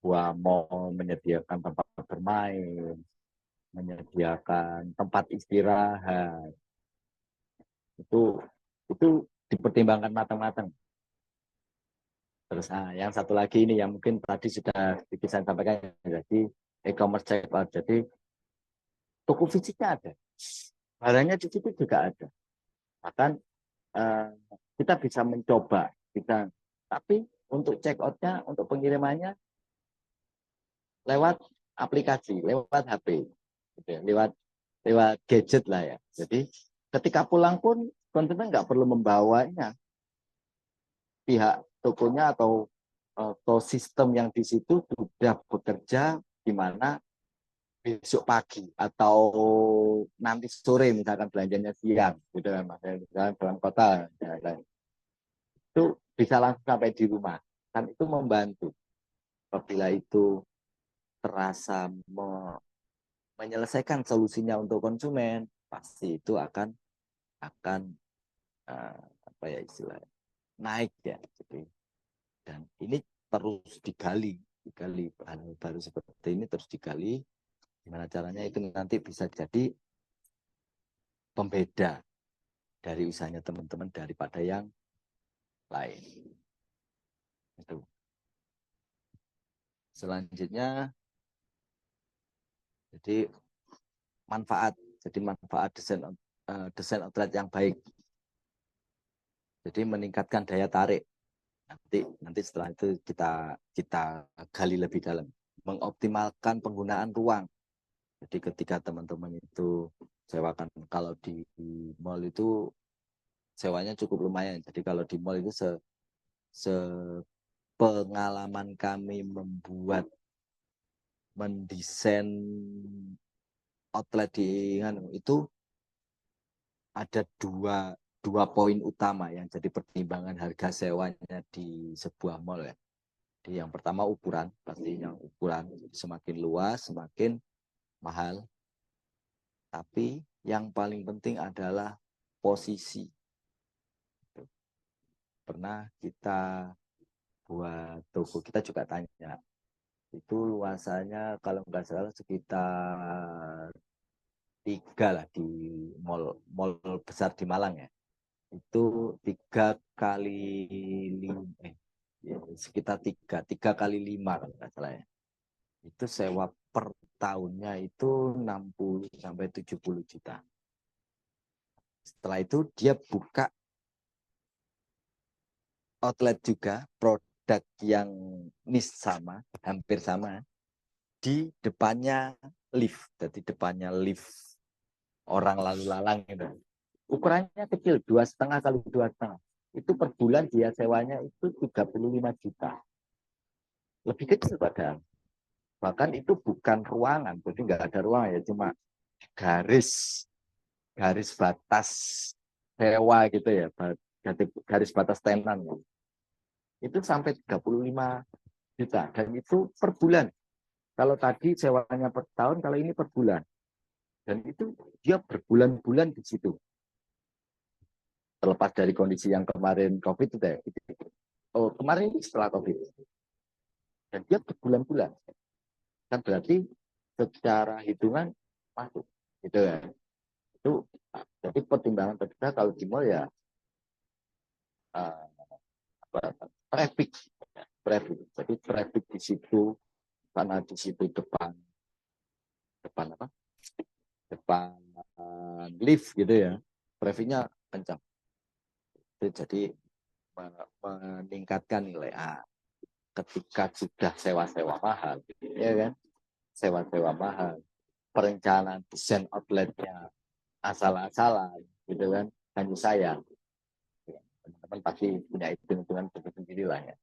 Buah mall menyediakan tempat bermain, menyediakan tempat istirahat, itu itu dipertimbangkan matang-matang. Terus yang satu lagi ini yang mungkin tadi sudah saya sampaikan, jadi e-commerce checkout. Jadi toko fisiknya ada, barangnya di situ juga ada. Bahkan eh, kita bisa mencoba, tapi untuk checkoutnya, untuk pengirimannya lewat aplikasi, lewat HP, gitu ya, lewat lewat gadget lah ya. Jadi ketika pulang pun konsumen nggak perlu membawanya, pihak tokonya atau sistem yang di situ sudah bekerja di mana besok pagi atau nanti sore misalkan belanjanya siang gitu kan mas, misalkan dalam kota ya, itu bisa langsung sampai di rumah, kan itu membantu apabila itu terasa menyelesaikan solusinya untuk konsumen, pasti itu akan apa ya istilahnya naik ya. Jadi, dan ini terus digali digali hal baru seperti ini terus digali. Gimana caranya itu nanti bisa jadi pembeda dari usahanya teman-teman daripada yang lain. Itu. Selanjutnya, jadi manfaat. Jadi manfaat desain outlet yang baik. Jadi meningkatkan daya tarik. Nanti setelah itu kita gali lebih dalam. Mengoptimalkan penggunaan ruang. Jadi ketika teman-teman itu sewakan, kalau di mall itu sewanya cukup lumayan. Jadi kalau di mall itu pengalaman kami mendesain outlet itu ada dua poin utama yang jadi pertimbangan harga sewanya di sebuah mall ya. Jadi yang pertama ukuran, pasti yang ukuran semakin luas semakin mahal. Tapi yang paling penting adalah posisi. Pernah kita buat toko, kita juga tanya, itu luasannya kalau nggak salah sekitar 3 lah di mall besar di Malang ya. Itu 3 kali 5, sekitar 3 kali 5 kalau nggak salah ya. Itu sewa per tahunnya itu 60 sampai 70 juta. Setelah itu dia buka outlet juga, produk yang sama, hampir sama, di depannya lift. Jadi depannya lift orang lalu lalang itu. Ukurannya kecil, 2,5 kali 2,5. Itu per bulan dia sewanya itu 35 juta. Lebih kecil padahal. Bahkan itu bukan ruangan, jadi nggak ada ruangan ya, cuma garis garis batas sewa gitu ya, garis batas tenan ya. Itu sampai 35 juta dan itu per bulan. Kalau tadi sewanya per tahun, kalau ini per bulan. Dan itu dia berbulan-bulan di situ. Terlepas dari kondisi yang kemarin COVID itu ya. Oh, kemarin itu setelah COVID. Dan dia berbulan-bulan. Kan berarti secara hitungan masuk. Gitu ya. Itu jadi pertimbangan kita kalau di mall ya uh, traffic. Jadi traffic di situ, karena di situ depan apa? Depan lift gitu ya. Trafficnya kencang. Jadi meningkatkan nilai A. Ketika sudah sewa-sewa mahal, ya kan? Sewa-sewa mahal, perencanaan desain outletnya asal-asalan, gitu kan? Hanya sayang. Teman-teman pasti punya hitung-hitungan sendiri lah ya.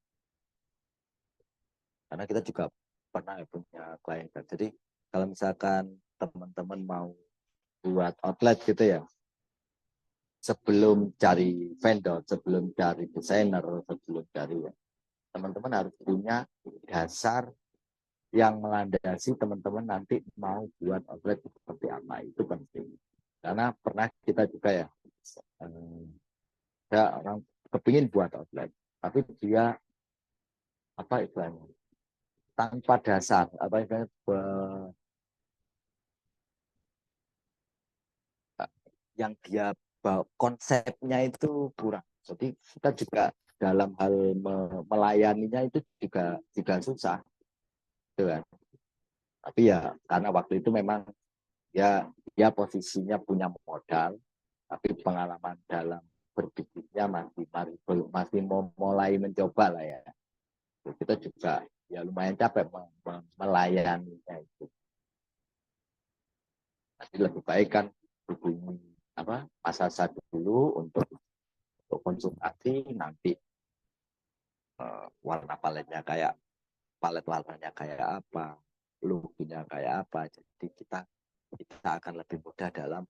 Karena kita juga pernah punya klien. Jadi kalau misalkan teman-teman mau buat outlet gitu ya, sebelum cari vendor, sebelum cari desainer, sebelum cari ya, teman-teman harus punya dasar yang melandasi teman-teman nanti mau buat outlet seperti apa. Itu penting. Karena pernah kita juga ya, ada orang kepingin buat outlet, tapi dia apa istilahnya tanpa dasar, apa istilahnya yang dia konsepnya itu kurang. Jadi kita juga dalam hal melayaninya itu juga susah, gitu kan. Tapi ya karena waktu itu memang dia posisinya punya modal, tapi pengalaman dalam berbisnisnya masih mau mulai mencoba lah ya. Kita juga ya lumayan capek melayaninya itu. Jadi lebih baik kan hubungi masa satu dulu untuk konsultasi, nanti warna palet warnanya kayak apa, logonya kayak apa. Jadi kita akan lebih mudah dalam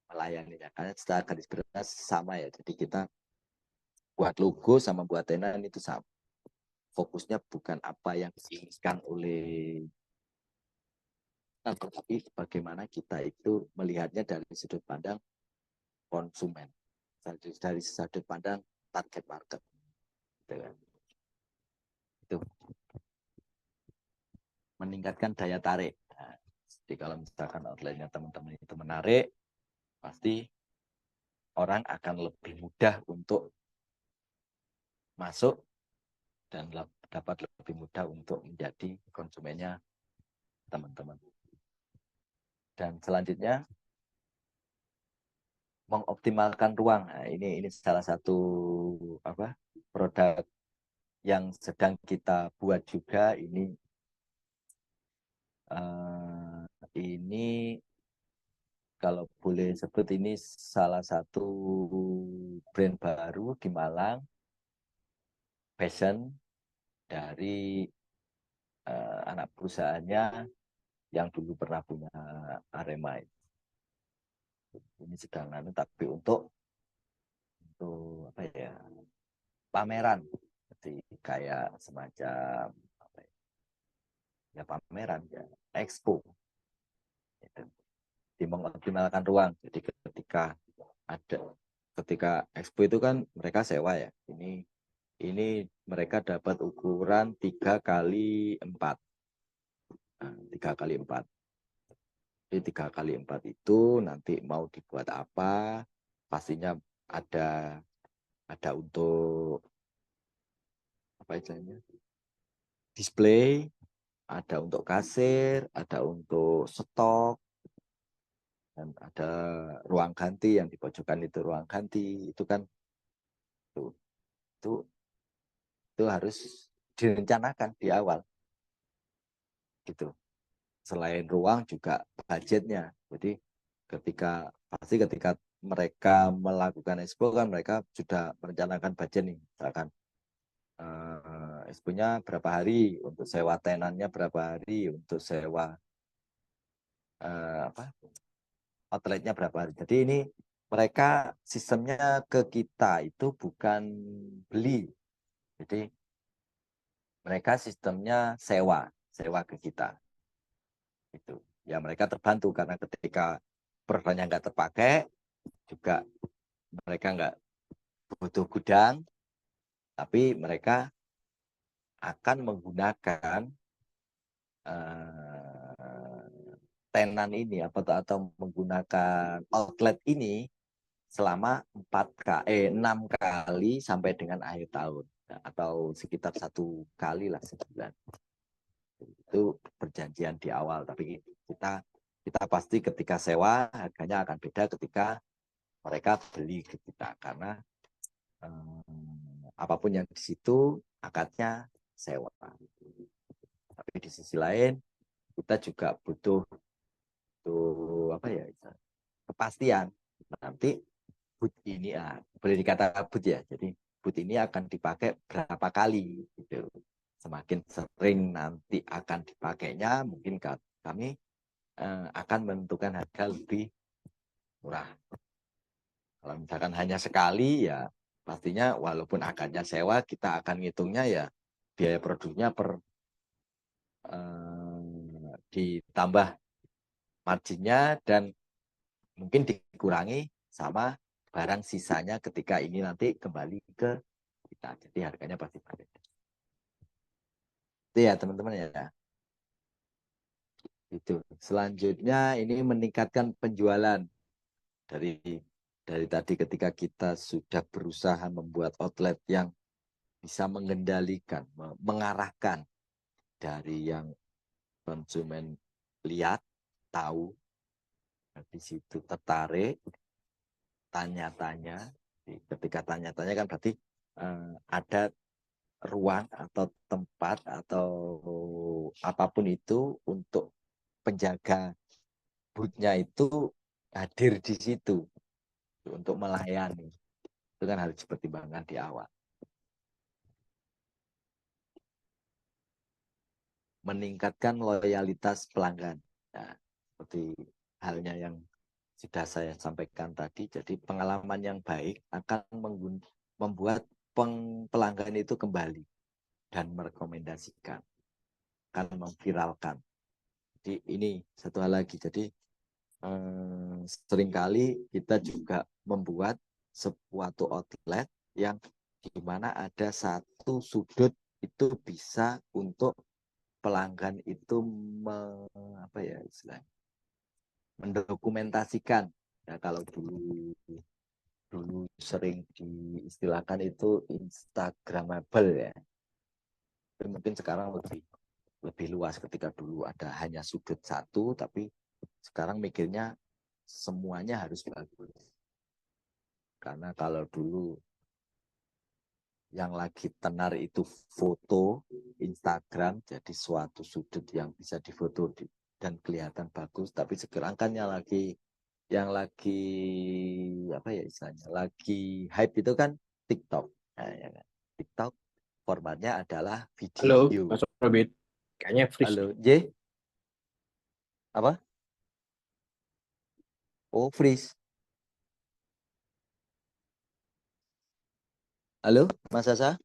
melayaninya, karena secara garis besar sama ya. Jadi kita buat logo sama buat tenan itu sama. Fokusnya bukan apa yang diinginkan oleh, tetapi bagaimana kita itu melihatnya dari sudut pandang konsumen, dari sudut pandang target market. Itu meningkatkan daya tarik. Nah, jadi kalau misalkan outletnya teman-teman itu menarik, pasti orang akan lebih mudah untuk masuk dan dapat lebih mudah untuk menjadi konsumennya teman-teman. Dan selanjutnya mengoptimalkan ruang. Nah, ini salah satu produk yang sedang kita buat juga. Ini kalau boleh sebut, ini salah satu brand baru di Malang, fashion dari anak perusahaannya yang dulu pernah punya Arema. Ini sedang tapi untuk apa ya, pameran, jadi kayak semacam apa ya, pameran ya, expo. Gitu. Di mengoptimalkan ruang. Jadi ketika expo itu kan mereka sewa ya. Ini mereka dapat ukuran 3x4. Nah, 3x4. Jadi 3x4 itu nanti mau dibuat apa? Pastinya ada untuk apa istilahnya? Display, ada untuk kasir, ada untuk stok, dan ada ruang ganti yang di pojokan itu, ruang ganti itu kan itu itu, itu harus direncanakan di awal gitu. Selain ruang juga budgetnya. Jadi ketika mereka melakukan expo kan mereka sudah merencanakan budget nih, misalkan expo-nya berapa hari, untuk sewa tenannya berapa hari, untuk sewa outletnya berapa hari. Jadi ini mereka sistemnya ke kita itu bukan beli. Jadi mereka sistemnya sewa ke kita. Itu. Ya mereka terbantu karena ketika produknya nggak terpakai, juga mereka nggak butuh gudang, tapi mereka akan menggunakan tenan ini atau menggunakan outlet ini selama 6 kali sampai dengan akhir tahun, atau sekitar 1 kali lah sebulan. Itu perjanjian di awal, tapi kita pasti ketika sewa harganya akan beda ketika mereka beli ke kita, karena apapun yang di situ akadnya sewa. Tapi di sisi lain kita juga butuh apa ya, kepastian nanti boot ini boleh dikatakan boot ya. Jadi boot ini akan dipakai berapa kali gitu. Semakin sering nanti akan dipakainya, mungkin kami akan menentukan harga lebih murah. Kalau misalkan hanya sekali ya pastinya walaupun akadnya sewa, kita akan ngitungnya ya biaya produknya ditambah marginnya, dan mungkin dikurangi sama barang sisanya ketika ini nanti kembali ke kita. Jadi harganya pasti berbeda. Itu ya teman-teman ya. Itu. Selanjutnya ini meningkatkan penjualan. Dari tadi ketika kita sudah berusaha membuat outlet yang bisa mengendalikan, mengarahkan dari yang konsumen lihat, tahu, di situ tertarik, tanya-tanya. Ketika tanya-tanya kan berarti ada ruang atau tempat atau apapun itu untuk penjaga boothnya itu hadir di situ untuk melayani. Itu kan harus dipertimbangkan di awal. Meningkatkan loyalitas pelanggan. Nah, seperti halnya yang sudah saya sampaikan tadi, jadi pengalaman yang baik akan membuat pelanggan itu kembali dan merekomendasikan, akan memviralkan. Jadi ini satu hal lagi. Jadi seringkali kita juga membuat suatu outlet yang di mana ada satu sudut itu bisa untuk pelanggan itu mendokumentasikan. Ya, kalau dulu dulu sering diistilahkan itu Instagramable ya. Tapi mungkin sekarang lebih lebih luas. Ketika dulu ada hanya sudut satu, tapi sekarang mikirnya semuanya harus bagus. Karena kalau dulu yang lagi tenar itu foto Instagram, jadi suatu sudut yang bisa difoto dan kelihatan bagus. Tapi sekarang kan yang lagi apa ya istilahnya, lagi hype itu kan TikTok. Nah, ya kan? TikTok formatnya adalah Halo, video. Mas Robit. Kayaknya freeze nih. Halo, J, apa? Oh, freeze. Halo, Mas Sasa?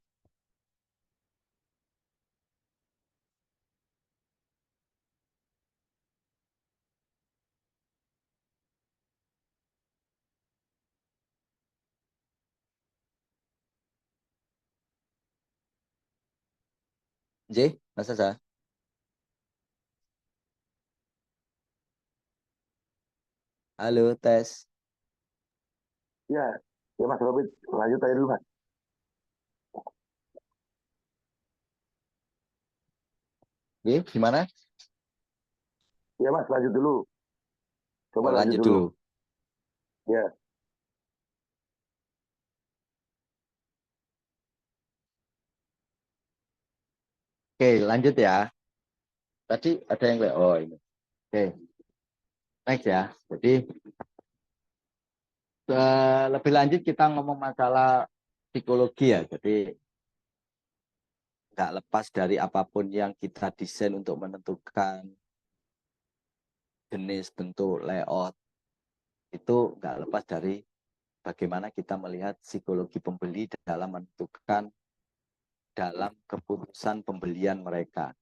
J, Mas Sasa? Halo, tes. Ya, ya Mas Robin, lanjut aja dulu Mas. J, gimana? Ya Mas, lanjut dulu. Coba Oh, lanjut lanjut dulu. dulu. Ya, Oke, lanjut ya. Tadi ada yang oh ini. Oke, next ya. Jadi lebih lanjut kita ngomong masalah psikologi ya. Jadi nggak lepas dari apapun yang kita desain untuk menentukan jenis, bentuk, layout, itu nggak lepas dari bagaimana kita melihat psikologi pembeli dalam menentukan dalam keputusan pembelian mereka.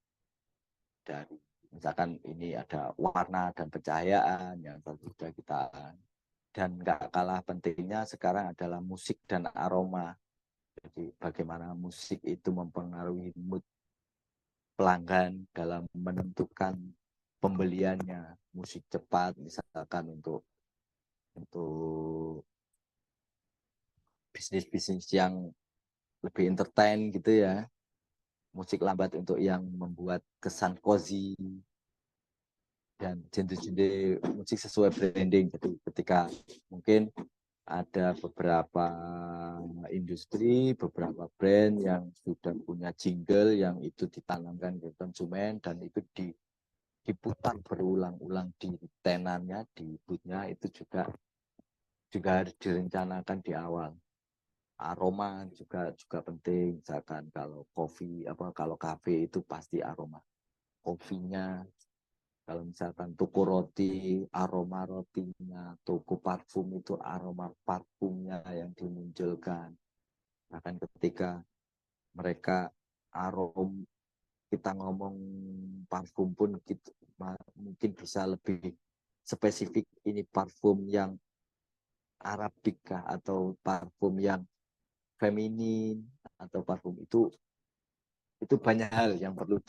Dari misalkan ini ada warna dan pencahayaan yang sudah kita, dan nggak kalah pentingnya sekarang adalah musik dan aroma. Jadi bagaimana musik itu mempengaruhi mood pelanggan dalam menentukan pembeliannya. Musik cepat misalkan untuk bisnis-bisnis yang lebih entertain gitu ya. Musik lambat untuk yang membuat kesan cozy, dan genre-genre musik sesuai branding. Jadi ketika mungkin ada beberapa industri, beberapa brand yang sudah punya jingle yang itu ditanamkan ke konsumen dan itu diputar berulang-ulang di tenannya, di boothnya, itu juga harus direncanakan di awal. Aroma juga penting. Misalkan kalau kalau kafe itu pasti aroma kopinya. Kalau misalkan toko roti, aroma rotinya, toko parfum itu aroma parfumnya yang dimunculkan. Bahkan ketika mereka kita ngomong parfum pun kita, mungkin bisa lebih spesifik, ini parfum yang Arabika atau parfum yang feminin atau parfum itu banyak hal yang perlu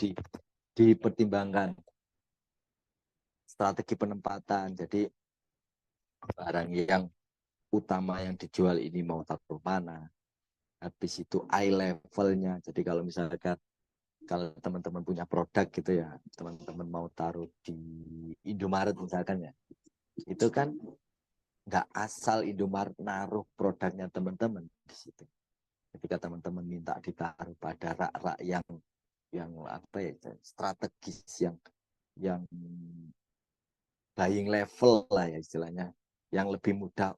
dipertimbangkan, strategi penempatan. Jadi barang yang utama yang dijual ini mau taruh mana, habis itu eye levelnya. Jadi kalau misalkan kalau teman-teman punya produk gitu ya, teman-teman mau taruh di Indomaret misalkan ya, itu kan nggak asal Indomaret naruh produknya teman-teman di situ. Ketika teman-teman minta ditaruh pada rak-rak yang apa ya, strategis, yang buying level lah ya istilahnya, yang lebih mudah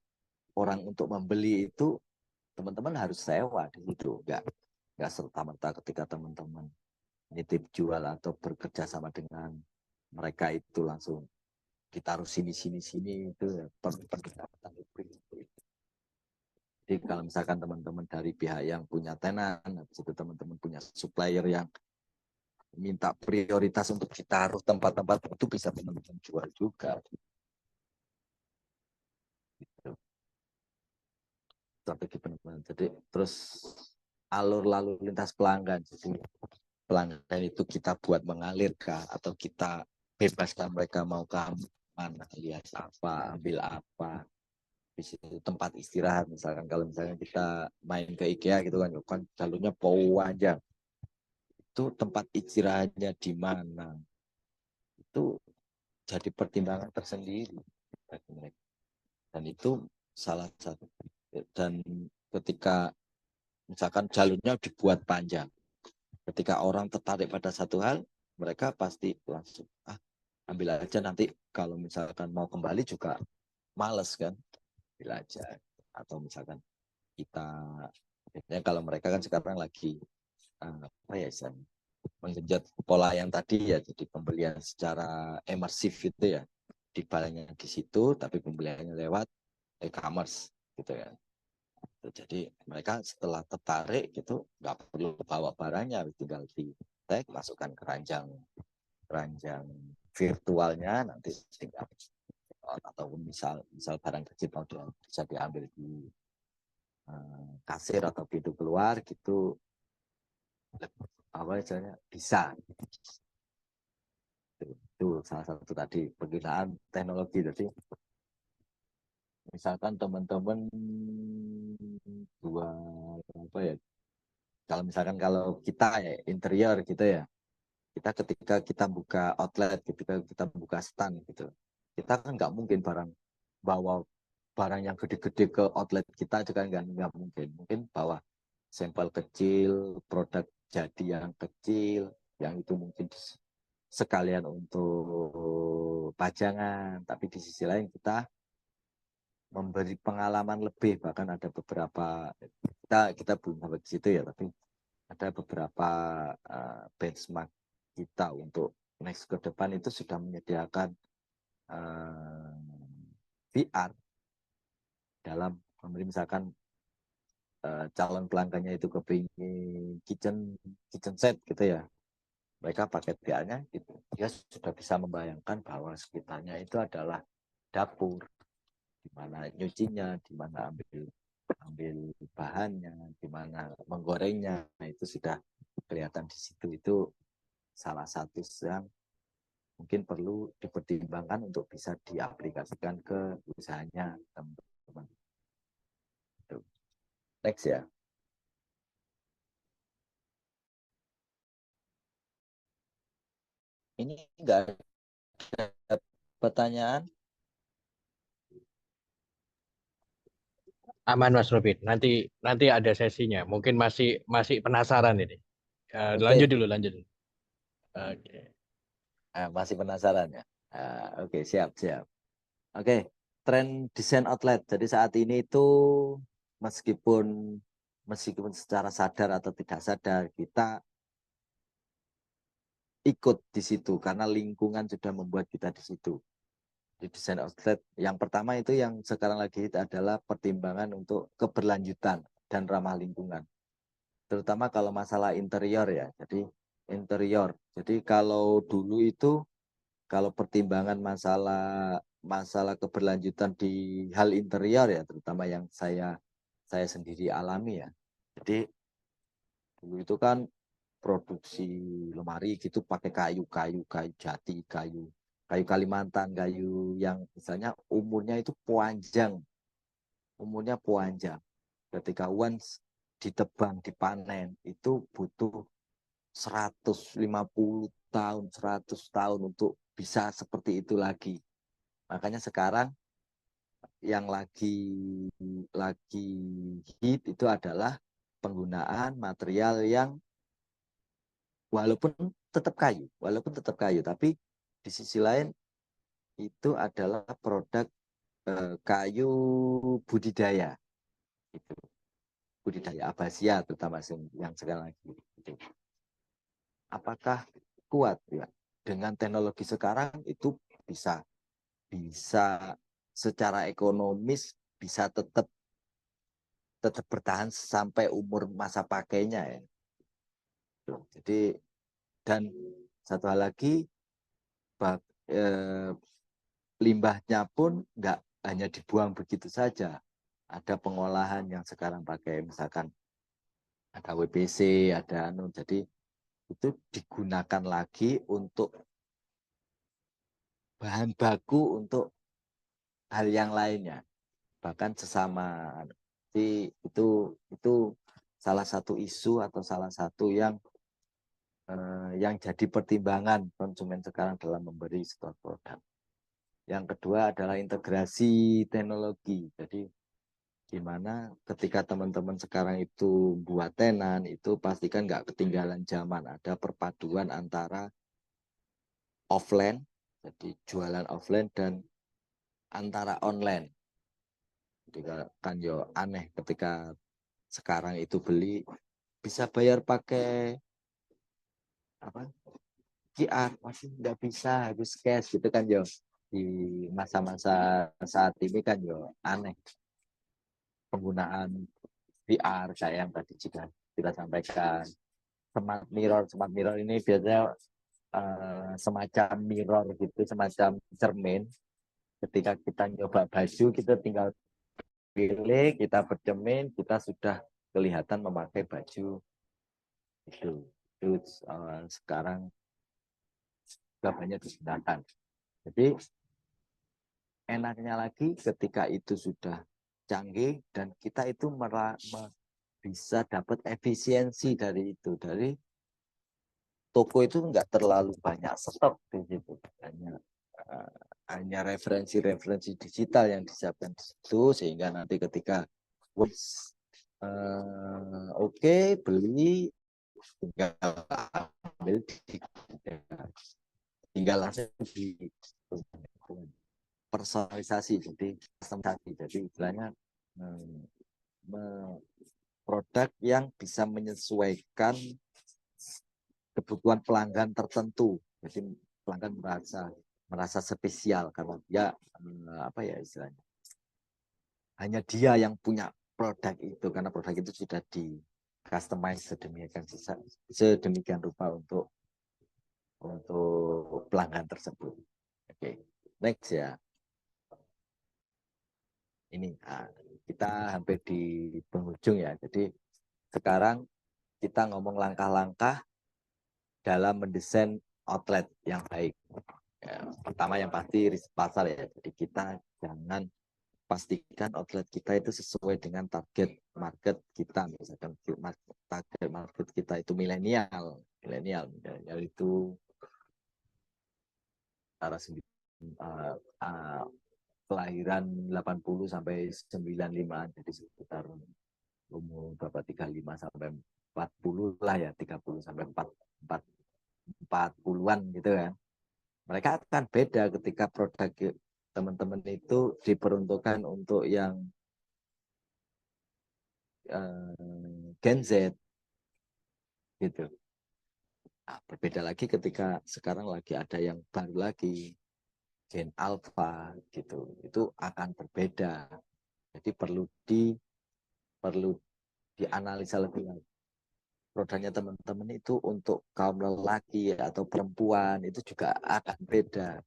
orang untuk membeli, itu teman-teman harus sewa di situ. Nggak serta merta ketika teman-teman nitip jual atau bekerja sama dengan mereka itu langsung ditaruh sini itu ya, pendekatan lebih. Jadi kalau misalkan teman-teman dari pihak yang punya tenan, habis itu teman-teman punya supplier yang minta prioritas untuk ditaruh tempat-tempat itu, bisa teman-teman jual juga. Gitu. Strategi penempatan. Jadi terus alur lalu lintas pelanggan. Jadi pelanggan itu kita buat mengalir kah, atau kita bebaskan mereka mau ke mana, lihat apa, ambil apa. Di situ tempat istirahat, misalkan kalau misalnya kita main ke IKEA gitu kan jalurnya panjang, itu tempat istirahatnya di mana, itu jadi pertimbangan tersendiri bagi mereka. Dan itu salah satu. Dan ketika misalkan jalurnya dibuat panjang, ketika orang tertarik pada satu hal, mereka pasti langsung ambil aja, nanti kalau misalkan mau kembali juga males kan, ambil aja. Atau misalkan kita, biasanya kalau mereka kan sekarang lagi apa ya, menggenjot pola yang tadi ya, jadi pembelian secara imersif itu ya, dibayarnya di situ tapi pembeliannya lewat e-commerce gitu ya. Jadi mereka setelah tertarik gitu nggak perlu bawa barangnya, tinggal di tag, masukkan keranjang virtualnya, nanti tinggal, atau misal barang kecil bisa diambil di kasir atau pintu keluar gitu, apa misalnya bisa. Itu salah satu tadi penggunaan teknologi. Jadi misalkan teman-teman dua apa ya, kalau misalkan kalau kita ya interior gitu ya, kita ketika kita buka outlet, ketika kita buka stand gitu, kita kan nggak mungkin bawa barang yang gede-gede ke outlet kita juga nggak mungkin. Mungkin bawa sampel kecil, produk jadi yang kecil, yang itu mungkin sekalian untuk pajangan, tapi di sisi lain kita memberi pengalaman lebih. Bahkan ada beberapa, kita belum sampai ke situ ya, tapi ada beberapa benchmark kita untuk next ke depan itu sudah menyediakan VR dalam memberi, misalkan calon pelanggannya itu kepingin kitchen set gitu ya, mereka pakai VR-nya gitu, dia sudah bisa membayangkan bahwa sekitarnya itu adalah dapur, di mana nyucinya, di mana ambil bahannya, di mana menggorengnya. Nah, itu sudah kelihatan di situ. Itu salah satu yang mungkin perlu dipertimbangkan untuk bisa diaplikasikan ke usahanya teman-teman. Next ya. Ini enggak ada pertanyaan. Aman Mas Robin. Nanti ada sesinya. Mungkin masih penasaran ini. Lanjut Oke. dulu, lanjut dulu. Oke. Masih penasaran ya. Oke, siap. Oke, tren desain outlet. Jadi saat ini itu meskipun meskipun secara sadar atau tidak sadar kita ikut di situ karena lingkungan sudah membuat kita di situ. Di desain outlet yang pertama itu yang sekarang lagi adalah pertimbangan untuk keberlanjutan dan ramah lingkungan. Terutama kalau masalah interior ya. Jadi interior. Jadi kalau dulu itu, kalau pertimbangan masalah keberlanjutan di hal interior ya, terutama yang saya sendiri alami ya. Jadi dulu itu kan produksi lemari gitu pakai kayu jati, kayu Kalimantan, kayu yang misalnya umurnya panjang. Ketika once ditebang, dipanen, itu butuh 150 tahun, 100 tahun untuk bisa seperti itu lagi. Makanya sekarang yang lagi hit itu adalah penggunaan material yang walaupun tetap kayu, tapi di sisi lain itu adalah produk kayu budidaya, itu budidaya akasia terutama yang sekarang lagi. Gitu. Apakah kuat ya dengan teknologi sekarang itu bisa bisa secara ekonomis bisa tetap bertahan sampai umur masa pakainya ya. Jadi, dan satu hal lagi, limbahnya pun nggak hanya dibuang begitu saja. Ada pengolahan yang sekarang pakai misalkan ada WBC, ada anu. Jadi itu digunakan lagi untuk bahan baku untuk hal yang lainnya, bahkan sesama. Jadi itu salah satu isu atau salah satu yang jadi pertimbangan konsumen sekarang dalam memberi sebuah produk. Yang kedua adalah integrasi teknologi. Jadi gimana ketika teman-teman sekarang itu buat tenan, itu pastikan nggak ketinggalan zaman. Ada perpaduan antara offline, jadi jualan offline, dan antara online. Jadi kan yo aneh ketika sekarang itu beli bisa bayar pakai apa QR, masih nggak bisa, harus cash gitu kan yo. Di masa-masa saat ini kan yo aneh penggunaan VR kayak yang tadi juga kita sampaikan. Smart mirror ini biasanya semacam mirror gitu, semacam cermin. Ketika kita nyoba baju, kita tinggal pilih, kita bercermin, kita sudah kelihatan memakai baju itu sekarang sudah banyak digunakan. Jadi enaknya lagi ketika itu sudah canggih dan kita itu bisa dapat efisiensi dari itu, dari toko itu nggak terlalu banyak stok di situ, hanya referensi-referensi digital yang disiapkan di situ, sehingga nanti ketika oke, beli, tinggal ambil tinggal langsung di personalisasi, jadi customizasi, jadi istilahnya produk yang bisa menyesuaikan kebutuhan pelanggan tertentu. Jadi pelanggan merasa spesial karena dia apa ya istilahnya, hanya dia yang punya produk itu, karena produk itu sudah di customize sedemikian rupa untuk pelanggan tersebut. Oke, next ya. Ini kita hampir di penghujung ya. Jadi sekarang kita ngomong langkah-langkah dalam mendesain outlet yang baik. Ya, pertama yang pasti riset pasar ya. Jadi kita jangan pastikan outlet kita itu sesuai dengan target market kita. Misalkan target market kita itu milenial yaitu antara kelahiran 80 sampai 95, jadi sekitar umur berapa 35 sampai 40 lah ya, 30 sampai 40-an gitu kan. Mereka akan beda ketika produk teman-teman itu diperuntukkan untuk yang Gen Z gitu. Nah, berbeda lagi ketika sekarang lagi ada yang baru lagi Gen Alpha gitu, itu akan berbeda. Jadi perlu dianalisa lebih lanjut. Produknya teman-teman itu untuk kaum lelaki atau perempuan itu juga akan beda.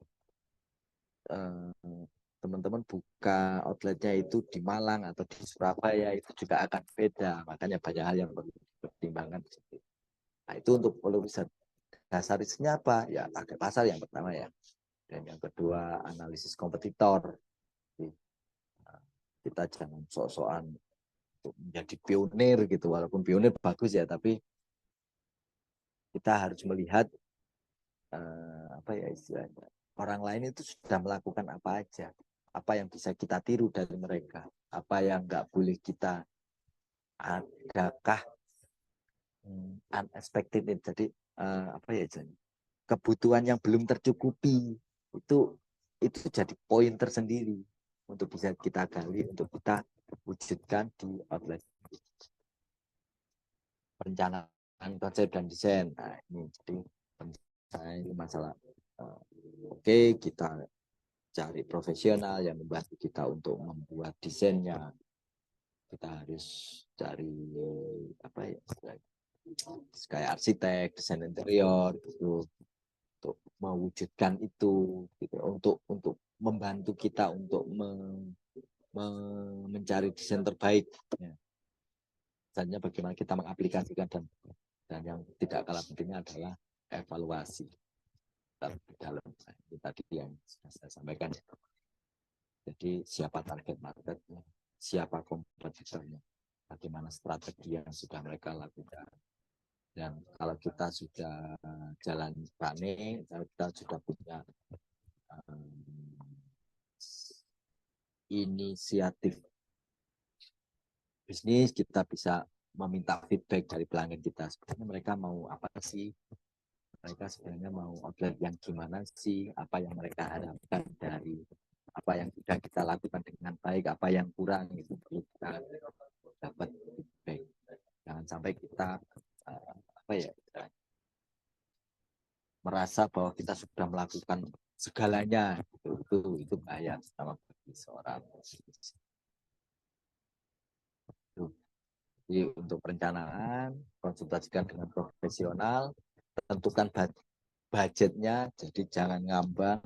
Teman-teman buka outletnya itu di Malang atau di Surabaya itu juga akan beda. Makanya banyak hal yang perlu dipertimbangkan. Nah, itu untuk perlu bisa dasar risetnya apa? Ya target pasar yang pertama ya. Dan yang kedua analisis kompetitor. Jadi, kita jangan sok-sokan menjadi pionir gitu, walaupun pionir bagus ya, tapi kita harus melihat apa ya istilahnya, orang lain itu sudah melakukan apa aja, apa yang bisa kita tiru dari mereka, apa yang nggak boleh kita, adakah unexpected, jadi apa ya istilahnya, kebutuhan yang belum tercukupi, itu jadi poin tersendiri untuk bisa kita gali, untuk kita wujudkan di outlet. Perencanaan konsep dan desain. Nah, ini jadi ini masalah. Oke, kita cari profesional yang membantu kita untuk membuat desainnya. Kita harus cari apa ya, kayak arsitek, desain interior gitu, untuk mewujudkan itu, gitu, untuk membantu kita untuk mencari desain terbaik. Ya. selanjutnya bagaimana kita mengaplikasikan dan yang tidak kalah pentingnya adalah evaluasi dalam ini tadi yang sudah saya sampaikan. Jadi siapa target marketnya, siapa kompetitornya, bagaimana strategi yang sudah mereka lakukan. Dan kalau kita sudah jalan running, kita sudah punya inisiatif bisnis, kita bisa meminta feedback dari pelanggan kita. Sebenarnya mereka mau apa sih? Mereka sebenarnya mau outlet yang gimana sih? Apa yang mereka harapkan dari apa yang sudah kita lakukan dengan baik, apa yang kurang, itu perlu kita dapat feedback. Jangan sampai kita merasa bahwa kita sudah melakukan segalanya. Itu bahaya sama bagi seorang. Jadi untuk perencanaan, konsultasikan dengan profesional, tentukan budgetnya, jadi jangan ngambang.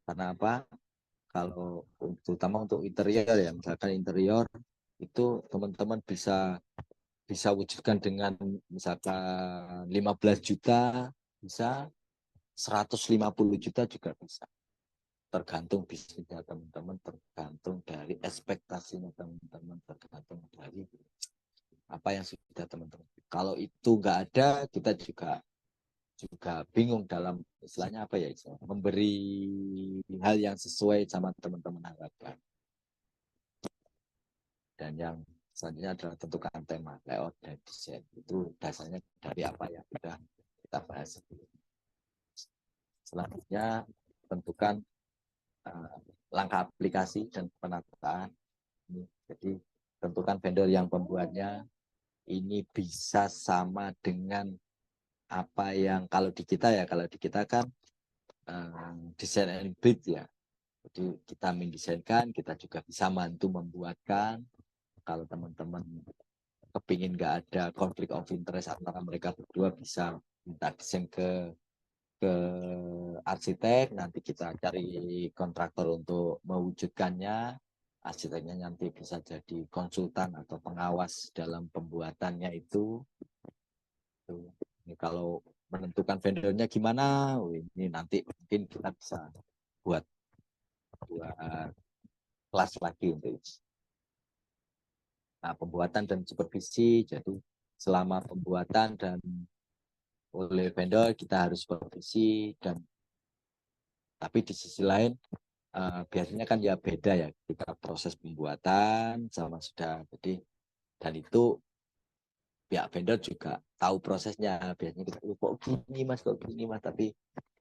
Karena apa? Kalau terutama untuk interior ya, misalkan interior itu teman-teman bisa wujudkan dengan misalkan 15 juta, bisa 150 juta juga bisa. Tergantung bisnisnya teman-teman, tergantung dari ekspektasinya teman-teman, tergantung dari apa yang sudah teman-teman. Kalau itu nggak ada, kita juga bingung dalam istilahnya apa ya, memberi hal yang sesuai sama teman-teman harapkan. Dan yang selanjutnya adalah tentukan tema, layout, dan desain. Itu dasarnya dari apa yang sudah kita bahas. Selanjutnya tentukan langkah aplikasi dan penataan. Jadi tentukan vendor yang pembuatnya ini bisa sama dengan apa yang kalau di kita kan desain and build ya. Jadi kita mendesainkan, kita juga bisa bantu membuatkan. Kalau teman-teman kepingin nggak ada konflik of interest antara mereka berdua, bisa minta desain ke arsitek, nanti kita cari kontraktor untuk mewujudkannya. Arsiteknya nanti bisa jadi konsultan atau pengawas dalam pembuatannya itu. Ini kalau menentukan vendornya gimana, ini nanti mungkin kita bisa buat kelas lagi untuk itu. Nah, pembuatan dan supervisi, jadi selama pembuatan dan oleh vendor kita harus supervisi, dan tapi di sisi lain biasanya kan ya beda ya, kita proses pembuatan sama sudah jadi, dan itu pihak vendor juga tahu prosesnya. Biasanya kita kok gini mas, tapi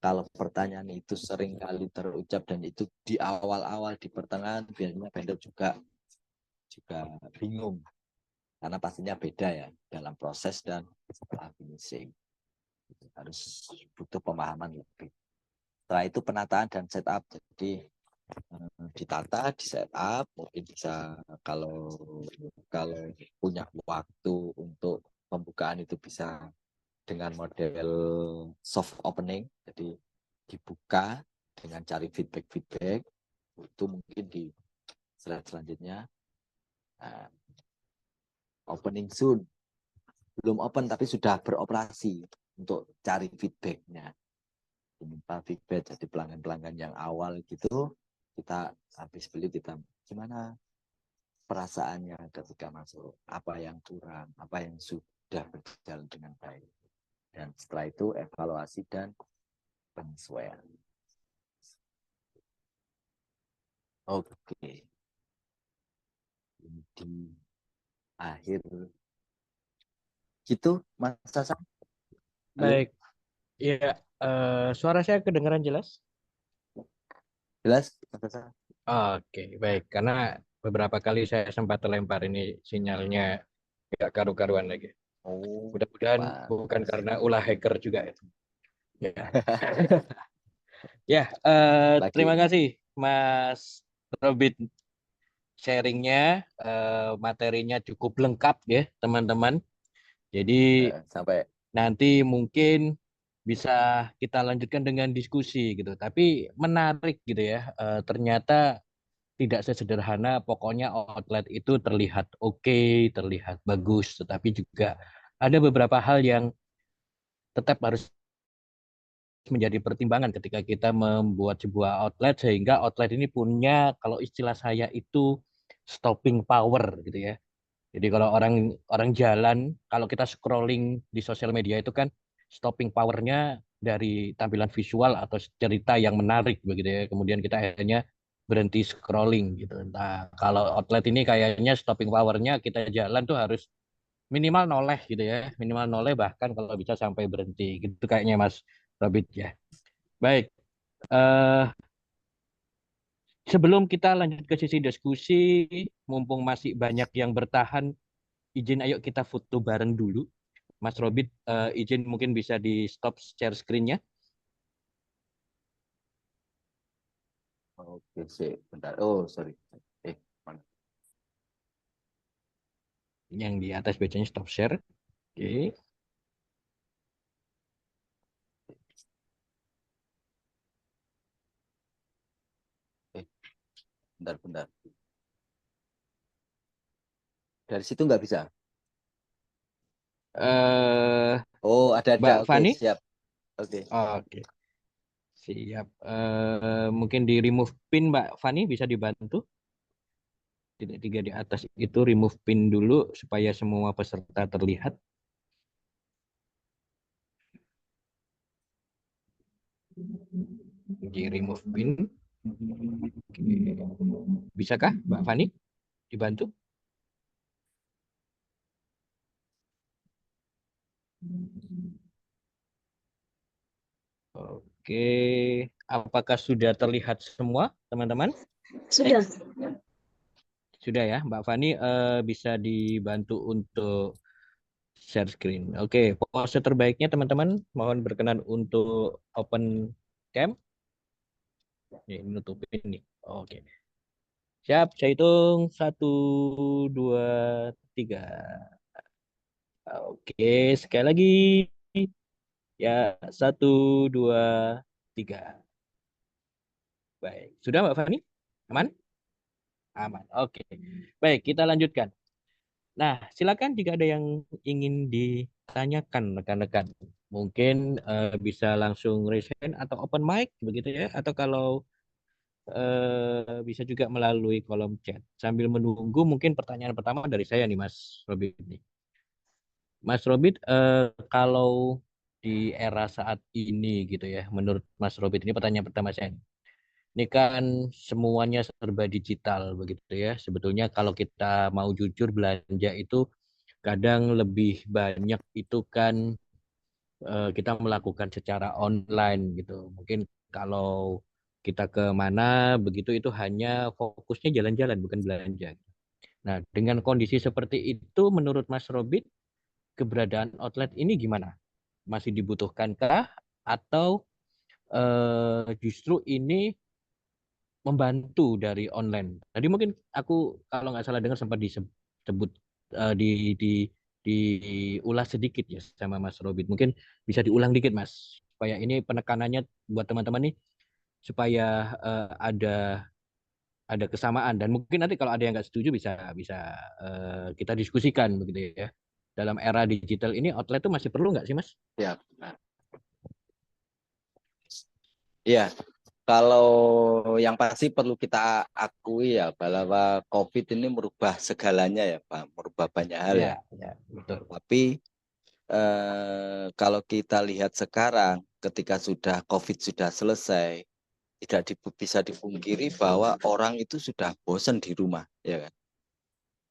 kalau pertanyaan itu sering kali terucap dan itu di awal-awal, di pertengahan, biasanya vendor juga bingung karena pastinya beda ya dalam proses dan setelah finishing. Harus butuh pemahaman lebih. Setelah itu penataan dan setup, jadi ditata, di setup, mungkin bisa kalau punya waktu untuk pembukaan itu bisa dengan model soft opening, jadi dibuka dengan cari feedback itu mungkin di slide selanjutnya. Nah, opening soon, belum open tapi sudah beroperasi untuk cari feedbacknya, minta feedback. Jadi pelanggan yang awal gitu, kita habis beli, kita gimana perasaannya ketika masuk, apa yang kurang, apa yang sudah berjalan dengan baik, dan setelah itu evaluasi dan penyesuaian. Oke, ini di akhir gitu Mas Sasa. Baik, ya, suara saya kedengaran jelas? Jelas Mas Sasa? Oke, baik. Karena beberapa kali saya sempat terlempar ini sinyalnya nggak karu-karuan lagi. Oh, Mudah-mudahan bukan karena ulah hacker juga itu. Ya, ya. Terima kasih Mas Robin, sharingnya, materinya cukup lengkap ya teman-teman. Jadi sampai nanti mungkin bisa kita lanjutkan dengan diskusi gitu. Tapi menarik gitu ya. Ternyata tidak sesederhana pokoknya outlet itu terlihat oke, terlihat bagus, tetapi juga ada beberapa hal yang tetap harus menjadi pertimbangan ketika kita membuat sebuah outlet, sehingga outlet ini punya, kalau istilah saya itu stopping power gitu ya. Jadi kalau orang orang jalan, kalau kita scrolling di sosial media itu kan stopping powernya dari tampilan visual atau cerita yang menarik begitu ya. Kemudian kita akhirnya berhenti scrolling gitu. Nah, kalau outlet ini kayaknya stopping powernya kita jalan tuh harus minimal noleh gitu ya. Minimal noleh, bahkan kalau bisa sampai berhenti gitu kayaknya Mas Robit ya. Baik, eh, sebelum kita lanjut ke sesi diskusi, mumpung masih banyak yang bertahan, izin ayo kita foto bareng dulu. Mas Robit, izin mungkin bisa di stop share screen-nya. Oke, sih, bentar. Oh, sorry. Mana? Yang di atas bacanya stop share. Oke. Eh, bentar. Dari situ nggak bisa. Eh, Oh, ada. Mbak Oke, Fani? siap. Oke. Oke, siap. Mungkin di remove pin Mbak Fani bisa dibantu. Tiga di atas itu remove pin dulu supaya semua peserta terlihat. Di remove pin. Oke. Bisakah Mbak Fani dibantu? Oke, apakah sudah terlihat semua, teman-teman? Sudah. Sudah ya, Mbak Fani, bisa dibantu untuk share screen. Oke, pose terbaiknya teman-teman, mohon berkenan untuk open cam. Ini nutupin nih. Oke, siap. Saya hitung 1, 2, 3. Oke, sekali lagi. Ya, 1, 2, 3. Baik, sudah Mbak Fani? Aman? Aman. Oke. Baik, kita lanjutkan. Nah, silakan jika ada yang ingin ditanyakan rekan-rekan. Mungkin bisa langsung raise hand atau open mic begitu ya. Atau kalau bisa juga melalui kolom chat. Sambil menunggu mungkin pertanyaan pertama dari saya nih Mas Robit nih. Mas Robit, kalau di era saat ini gitu ya, menurut Mas Robit ini pertanyaan pertama saya. Ini kan semuanya serba digital begitu ya. Sebetulnya kalau kita mau jujur belanja itu kadang lebih banyak itu kan kita melakukan secara online gitu. Mungkin kalau kita ke mana begitu itu hanya fokusnya jalan-jalan bukan belanja. Nah, dengan kondisi seperti itu menurut Mas Robit keberadaan outlet ini gimana? Masih dibutuhkankah atau justru ini membantu dari online? Tadi mungkin aku kalau nggak salah dengar sempat disebut diulas sedikit ya sama Mas Robit. Mungkin bisa diulang dikit Mas, supaya ini penekanannya buat teman-teman nih supaya ada kesamaan dan mungkin nanti kalau ada yang nggak setuju bisa bisa kita diskusikan begitu ya. Dalam era digital ini outlet itu masih perlu nggak sih Mas? Siap. Nah, iya, kalau yang pasti perlu kita akui ya bahwa COVID ini merubah segalanya ya, Pak, merubah banyak hal ya. Ya, betul. Tapi kalau kita lihat sekarang, ketika sudah COVID sudah selesai, tidak bisa dipungkiri bahwa orang itu sudah bosan di rumah, ya kan?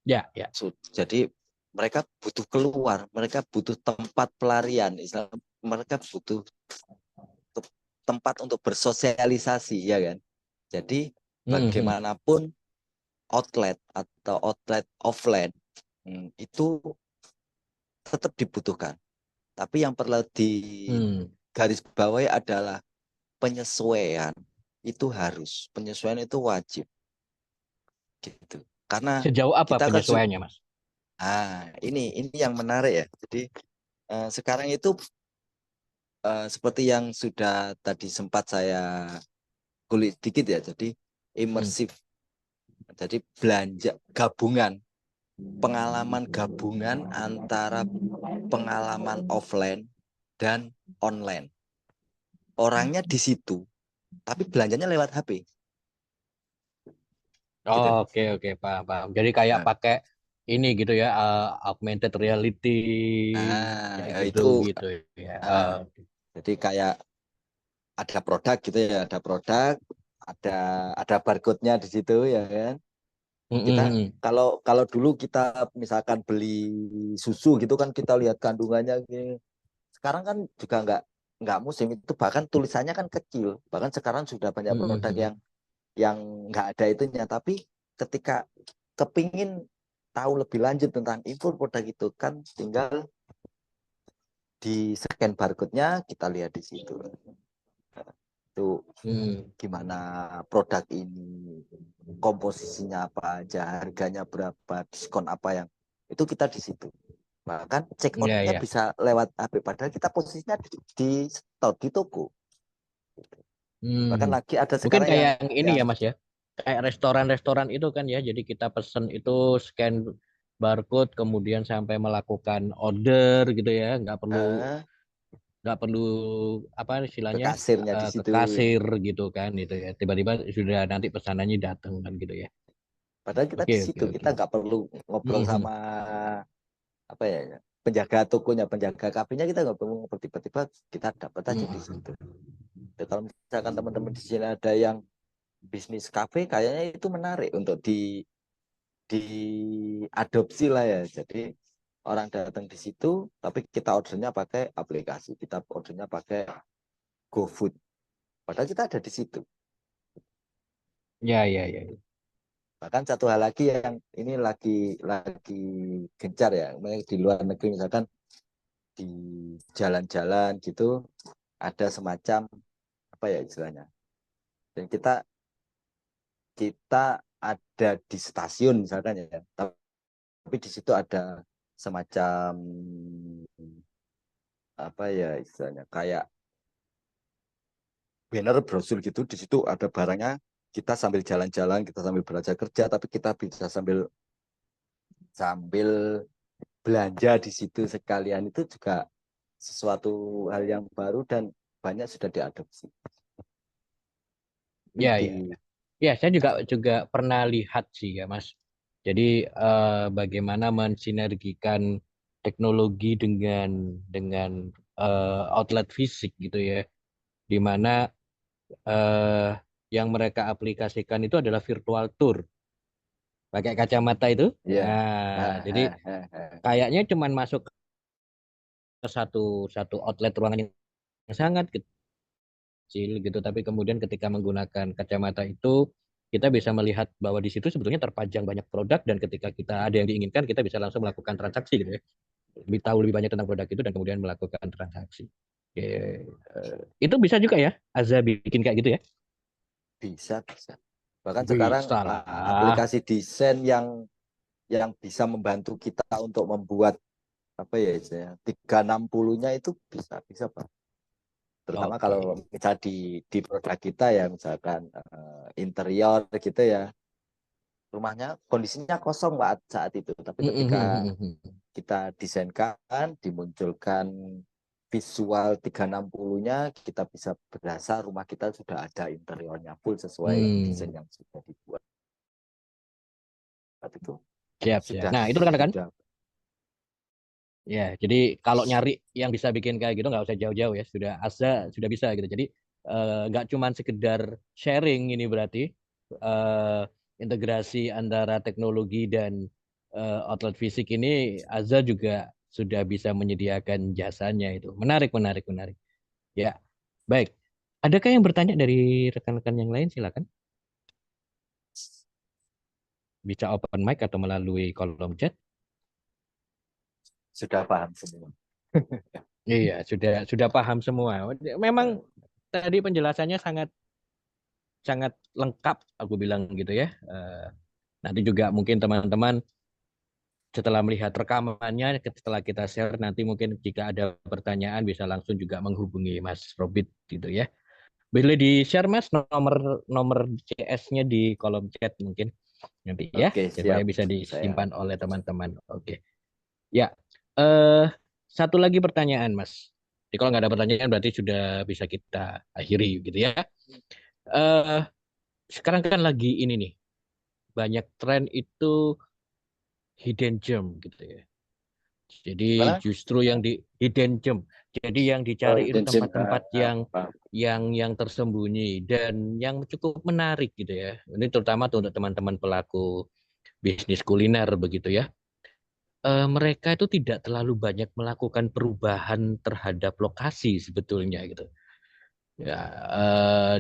Ya. Jadi mereka butuh keluar, mereka butuh tempat pelarian, mereka butuh tempat untuk bersosialisasi, ya kan? Jadi Mhm. bagaimanapun outlet atau outlet offline itu tetap dibutuhkan. Tapi yang perlu Hmm. digarisbawahi adalah penyesuaian. Itu harus, penyesuaian itu wajib gitu. Karena Sejauh apa kita kan penyesuaiannya Mas? ini yang menarik ya. Jadi sekarang itu seperti yang sudah tadi sempat saya kulik dikit ya. Jadi Hmm. immersive Jadi belanja gabungan, pengalaman gabungan antara pengalaman offline dan online. Orangnya di situ, tapi belanjanya lewat HP. Gitu. Oh, oke, paham, paham. Jadi kayak Nah, pakai ini gitu ya, augmented reality kayak gitu itu gitu ya. jadi kayak ada produk gitu ya, ada produk, ada barcode-nya di situ ya kan. Kita kalau kalau dulu kita misalkan beli susu gitu kan kita lihat kandungannya gitu. Sekarang kan juga nggak musim itu, bahkan tulisannya kan kecil. Bahkan sekarang sudah banyak produk yang nggak ada itunya, tapi ketika kepingin tahu lebih lanjut tentang info produk itu kan tinggal di scan barcode-nya, kita lihat di situ itu gimana produk ini, komposisinya apa aja, harganya berapa, diskon apa yang itu kita di situ. Bahkan check Iya, out-nya iya. bisa lewat HP, padahal kita posisinya di store di toko. Bahkan lagi ada Mungkin sekarang kayak yang ini yang ya Mas ya, kayak restoran-restoran itu kan ya, jadi kita pesen itu scan barcode kemudian sampai melakukan order gitu ya, eh, nggak perlu apa ke istilahnya, kasirnya di ke situ. kasir gitu kan gitu ya, tiba-tiba sudah nanti pesanannya datang kan gitu ya. Padahal kita Oke, di oke, situ, oke. kita nggak perlu ngobrol sama apa ya, penjaga tokonya, penjaga kafenya, kita nggak perlu ngobrol, tiba-tiba kita dapat aja di situ. Ya, kalau misalkan teman-teman di sini ada yang bisnis kafe, kayaknya itu menarik untuk diadopsi lah ya. Jadi orang datang di situ, tapi kita ordernya pakai aplikasi, kita ordernya pakai GoFood. Padahal kita ada di situ. Ya, ya, ya. Bahkan satu hal lagi yang ini lagi gencar ya, di luar negeri misalkan di jalan-jalan gitu ada semacam apa ya istilahnya. Dan kita ada di stasiun misalkan ya, tapi di situ ada semacam apa ya istilahnya kayak banner brosur gitu, di situ ada barangnya, kita sambil jalan-jalan, kita sambil belajar kerja, tapi kita bisa sambil sambil belanja di situ sekalian, itu juga sesuatu hal yang baru dan banyak sudah diadopsi. Ya, Di ya, ya. Ya, saya juga pernah lihat sih ya, Mas. Jadi bagaimana mensinergikan teknologi dengan outlet fisik gitu ya, di mana eh, yang mereka aplikasikan itu adalah virtual tour, pakai kacamata itu. ya. Nah, jadi kayaknya cuman masuk ke satu satu outlet ruangan yang sangat kecil gitu, tapi kemudian ketika menggunakan kacamata itu kita bisa melihat bahwa di situ sebetulnya terpajang banyak produk, dan ketika kita ada yang diinginkan kita bisa langsung melakukan transaksi gitu ya, lebih tahu lebih banyak tentang produk itu dan kemudian melakukan transaksi. Oke. Itu bisa juga ya Azza bikin kayak gitu ya? Bisa. Bahkan sekarang Bisa lah. aplikasi desain yang bisa membantu kita untuk membuat apa ya istilahnya 360-nya itu bisa Pak. Terutama kalau Oke. misal di produk kita ya, misalkan interior gitu ya, rumahnya kondisinya kosong saat itu, tapi ketika kita desainkan, dimunculkan visual 360-nya, kita bisa berasa rumah kita sudah ada interiornya full sesuai desain yang sudah dibuat. Tapi itu Siap, siap. sudah Nah, itu rekan-rekan. sudah Ya, jadi kalau nyari yang bisa bikin kayak gitu nggak usah jauh-jauh ya, sudah Azza sudah bisa gitu. Jadi nggak cuman sekedar sharing ini berarti eh, integrasi antara teknologi dan outlet fisik ini, Azza juga sudah bisa menyediakan jasanya itu. Menarik, menarik, menarik. Ya, baik. Adakah yang bertanya dari rekan-rekan yang lain? Silakan. Bisa open mic atau melalui kolom chat. sudah paham semua. Iya, sudah paham semua. Memang tadi penjelasannya sangat sangat lengkap, aku bilang gitu ya. Nanti juga mungkin teman-teman setelah melihat rekamannya, setelah kita share, nanti mungkin jika ada pertanyaan bisa langsung juga menghubungi Mas Robit gitu ya. Boleh di-share Mas nomor nomor CS-nya di kolom chat mungkin. nanti ya, Oke, supaya siap. bisa Saya disimpan oleh teman-teman. Oke. Ya, eh satu lagi pertanyaan, Mas. Jadi kalau nggak ada pertanyaan berarti sudah bisa kita akhiri gitu ya. Eh Sekarang kan lagi ini nih, banyak tren itu hidden gem gitu ya. Jadi mana? justru yang di hidden gem. Jadi yang Oh, dicari itu hidden gem. tempat-tempat yang Paham. tersembunyi dan yang cukup menarik gitu ya. Ini terutama tuh untuk teman-teman pelaku bisnis kuliner begitu ya. Mereka itu tidak terlalu banyak melakukan perubahan terhadap lokasi sebetulnya gitu. Ya,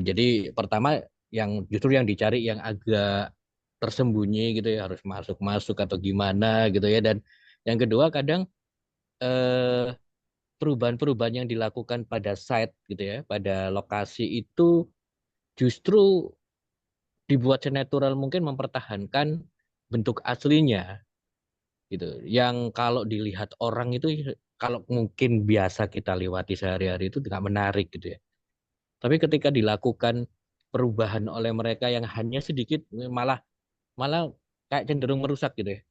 jadi pertama yang justru yang dicari yang agak tersembunyi gitu ya, harus masuk-masuk atau gimana gitu ya. Dan yang kedua kadang eh, perubahan-perubahan yang dilakukan pada site gitu ya, pada lokasi itu justru dibuat senatural mungkin mempertahankan bentuk aslinya gitu. Yang kalau dilihat orang itu kalau mungkin biasa kita lewati sehari-hari itu tidak menarik gitu ya. Tapi ketika dilakukan perubahan oleh mereka yang hanya sedikit malah malah kayak cenderung merusak gitu ya.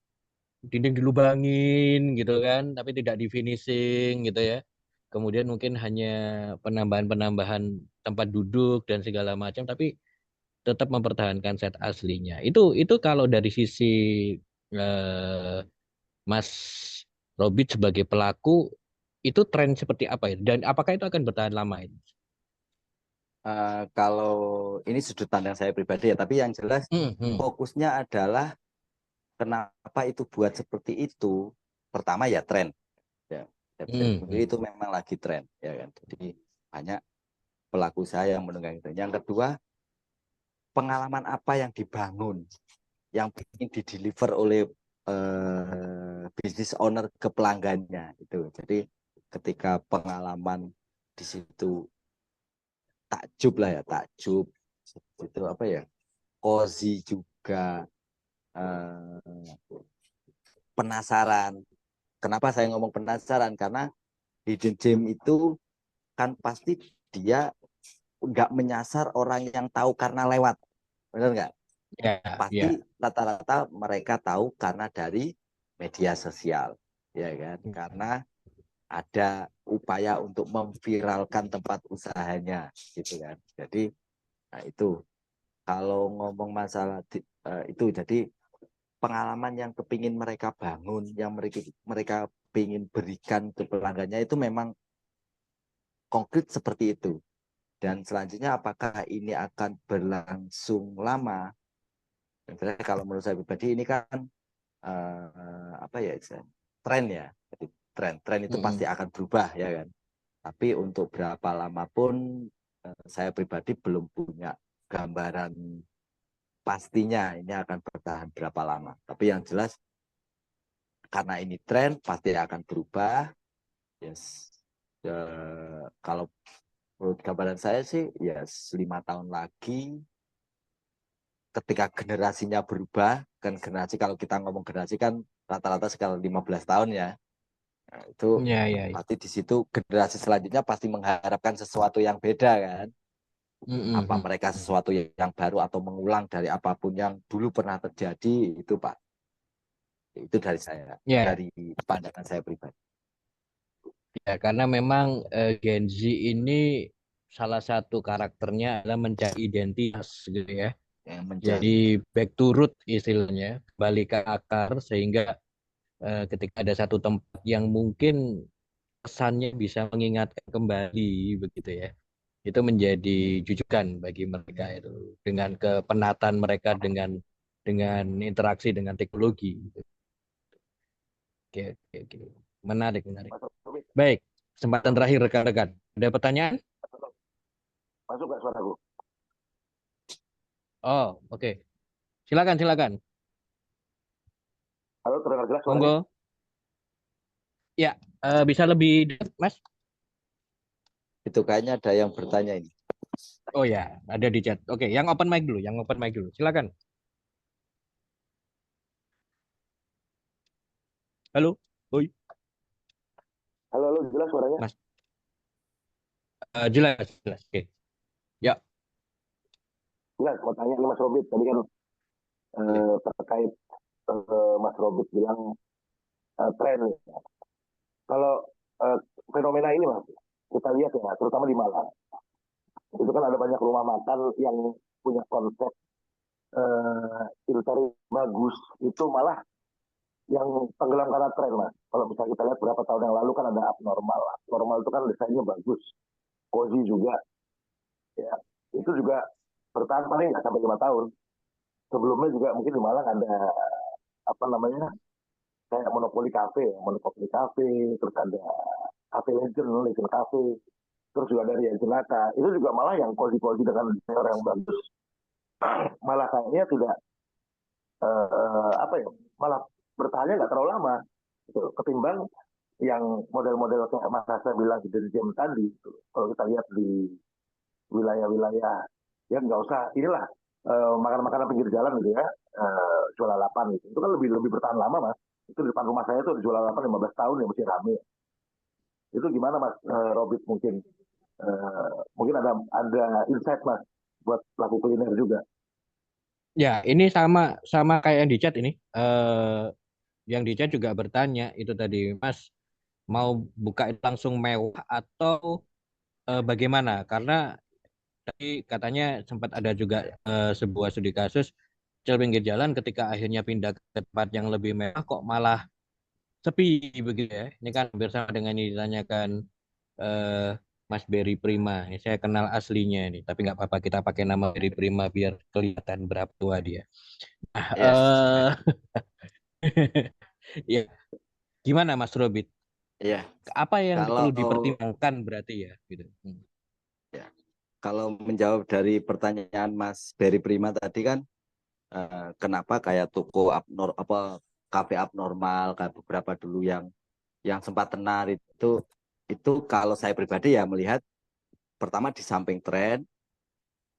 Dinding dilubangin gitu kan, tapi tidak di finishing gitu ya. Kemudian mungkin hanya penambahan-penambahan tempat duduk dan segala macam, tapi tetap mempertahankan set aslinya. Itu kalau dari sisi eh, Mas Robit sebagai pelaku itu tren seperti apa ya? Dan apakah itu akan bertahan lama ini? Kalau ini sudut pandang saya pribadi ya, tapi yang jelas Hmm, hmm, fokusnya adalah kenapa itu buat seperti itu. Pertama ya tren, ya. Saya bisa hmm, bilang hmm, itu memang lagi tren, ya kan. Jadi banyak pelaku usaha yang menunggang itu. Yang kedua, pengalaman apa yang dibangun, yang ingin dideliver oleh business owner ke pelanggannya itu. Jadi ketika pengalaman di situ takjub lah ya, takjub itu apa ya, cozy juga, eh, penasaran. Kenapa saya ngomong penasaran? Karena hidden gem itu kan pasti dia nggak menyasar orang yang tahu karena lewat, benar nggak? ya, ya. Pasti rata-rata mereka tahu karena dari media sosial, ya kan? Karena ada upaya untuk memviralkan tempat usahanya, gitu kan? Jadi, nah itu kalau ngomong masalah itu, jadi pengalaman yang kepingin mereka bangun, yang mereka mereka ingin berikan ke pelanggannya itu memang konkret seperti itu. Dan selanjutnya apakah ini akan berlangsung lama? Sebenarnya kalau menurut saya pribadi ini kan apa ya, tren ya. Jadi tren itu pasti Hmm, akan berubah ya kan. Tapi untuk berapa lama pun saya pribadi belum punya gambaran pastinya ini akan bertahan berapa lama. Tapi yang jelas karena ini tren pasti akan berubah. Yes. Kalau menurut gambaran saya sih ya 5 tahun lagi ketika generasinya berubah, kan generasi kalau kita ngomong generasi kan rata-rata sekitar 15 tahun ya. Nah, itu ya, ya, ya. pasti di situ generasi selanjutnya pasti mengharapkan sesuatu yang beda kan. Hmm, Apa hmm, mereka hmm. sesuatu yang baru atau mengulang dari apapun yang dulu pernah terjadi itu Pak. Itu dari saya, Ya, dari pandangan saya pribadi. ya, karena memang Gen Z ini salah satu karakternya adalah mencari identitas gitu ya. Yang Jadi mencari back to root istilahnya, balik ke akar sehingga ketika ada satu tempat yang mungkin kesannya bisa mengingatkan kembali begitu ya. Itu menjadi jujukan bagi mereka itu dengan kepenatan mereka dengan interaksi dengan teknologi. Oke, oke, oke. Menarik, menarik. Masuk, Baik, kesempatan masuk, terakhir rekan-rekan. Ada pertanyaan? masuk nggak suaraku? Oh, oke. Silakan, silakan. Halo, terdengar jelas suaranya? Monggo. Ya, bisa lebih dekat, Mas? itu kayaknya ada yang bertanya ini. Oh ya, ada di chat. Oke, yang open mic dulu, yang open mic dulu. Silakan. Halo. Oi, Halo, halo, jelas suaranya? Mas. Jelas, jelas. Oke. Ya. Jelas, mau tanya nih Mas Robit, tadi kan terkait Mas Robert bilang tren. Kalau eh, fenomena ini Mas, kita lihat ya, terutama di Malang, itu kan ada banyak rumah makan yang punya konsep interior bagus, itu malah yang tenggelam karena tren Mas. Kalau misalnya kita lihat berapa tahun yang lalu kan ada abnormal. Abnormal itu kan desainnya bagus, cozy juga, ya. Itu juga bertahan paling nggak sampai 5 tahun. Sebelumnya juga mungkin di Malang ada apa namanya kayak Monopoli Cafe, ya. Monopoli Cafe, terus ada Cafe Legend, Legend Cafe, terus juga dari Jenaka. Itu juga malah yang cozy-cozy dengan desainer yang bagus. Malah kayaknya tidak apa ya, malah bertahannya nggak terlalu lama. Gitu. Ketimbang yang model-model kayak Mas Hasan bilang di Jam tadi, gitu. Kalau kita lihat di wilayah-wilayah, ya nggak usah, inilah makan-makanan pinggir jalan gitu ya, jual lalapan gitu. Itu kan lebih lebih bertahan lama Mas. Itu di depan rumah saya tuh jual lalapan 15 tahun ya masih rame. Itu gimana Mas Robit mungkin ada insight Mas buat pelaku kuliner juga. Ya, ini sama sama kayak yang di chat ini. Yang di chat juga bertanya itu tadi, Mas mau buka langsung mewah atau bagaimana? Karena tadi katanya sempat ada juga sebuah studi kasus kecil pinggir jalan ketika akhirnya pindah ke tempat yang lebih mewah kok malah sepi begitu ya. Ini kan hampir sama dengan yang ditanyakan eh, Mas Berry Prima. Ini saya kenal aslinya ini, tapi nggak apa-apa kita pakai nama Berry Prima biar kelihatan berapa tua dia. Ya, eh ya, gimana Mas Robit? ya. Apa yang Kalau perlu dipertimbangkan berarti ya gitu. ya, kalau menjawab dari pertanyaan Mas Berry Prima tadi kan, kenapa kayak toko apa kafe abnormal kayak beberapa dulu yang sempat tenar itu kalau saya pribadi ya melihat pertama di samping tren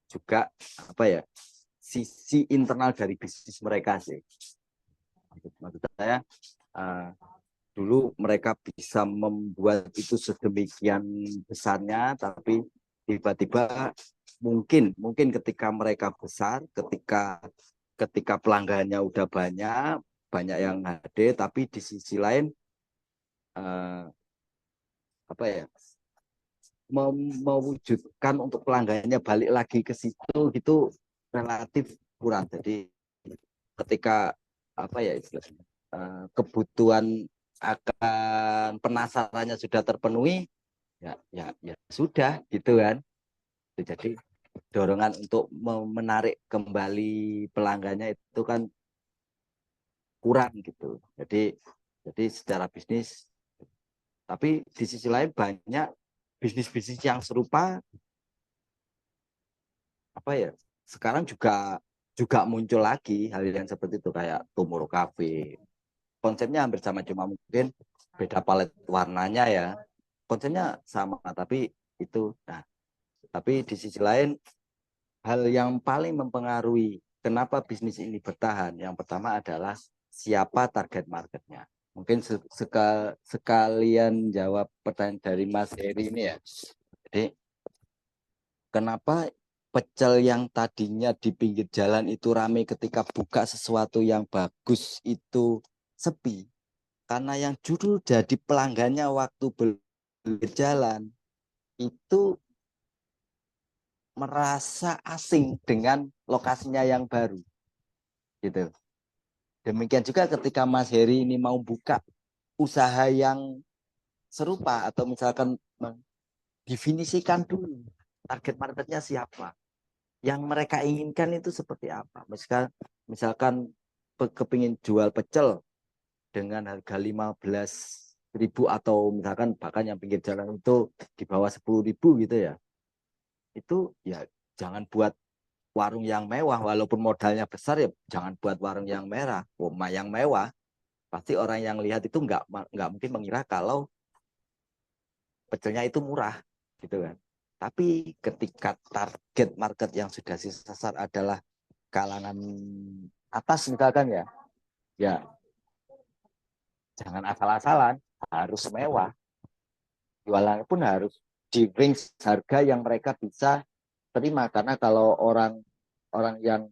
juga apa ya sisi internal dari bisnis mereka sih. Maksud saya uh, dulu mereka bisa membuat itu sedemikian besarnya, tapi tiba-tiba mungkin ketika mereka besar, ketika pelanggannya udah banyak yang hadir, tapi di sisi lain uh, apa ya mewujudkan untuk pelanggannya balik lagi ke situ itu relatif kurang. Jadi ketika apa ya istilahnya kebutuhan akan penasarannya sudah terpenuhi ya sudah gitu kan. Jadi dorongan untuk menarik kembali pelanggannya itu kan kurang gitu. Jadi secara bisnis, tapi di sisi lain banyak bisnis-bisnis yang serupa apa ya sekarang juga juga muncul lagi hal yang seperti itu kayak Tomorrow Cafe. Konsepnya hampir sama, cuma mungkin beda palet warnanya ya. Konsepnya sama, tapi itu. Nah, tapi di sisi lain hal yang paling mempengaruhi kenapa bisnis ini bertahan, yang pertama adalah siapa target marketnya. Mungkin sekalian jawab pertanyaan dari Mas Heri ini ya. Jadi kenapa pecel yang tadinya di pinggir jalan itu ramai ketika buka sesuatu yang bagus itu sepi? Karena yang judul jadi pelanggannya waktu berjalan itu merasa asing dengan lokasinya yang baru gitu. Demikian juga ketika Mas Heri ini mau buka usaha yang serupa atau misalkan definisikan dulu target marketnya siapa, yang mereka inginkan itu seperti apa. Misalkan kepingin jual pecel dengan harga 15.000 atau misalkan bahkan yang pinggir jalan itu di bawah 10.000 gitu ya. Itu ya jangan buat warung yang mewah walaupun modalnya besar ya jangan buat warung yang merah. Yang mewah pasti orang yang lihat itu nggak mungkin mengira kalau pecelnya itu murah gitu kan. Tapi ketika target market yang sudah disasar adalah kalangan atas misalkan ya jangan asal-asalan, harus mewah. Jualan pun harus di range harga yang mereka bisa terima, karena kalau orang orang yang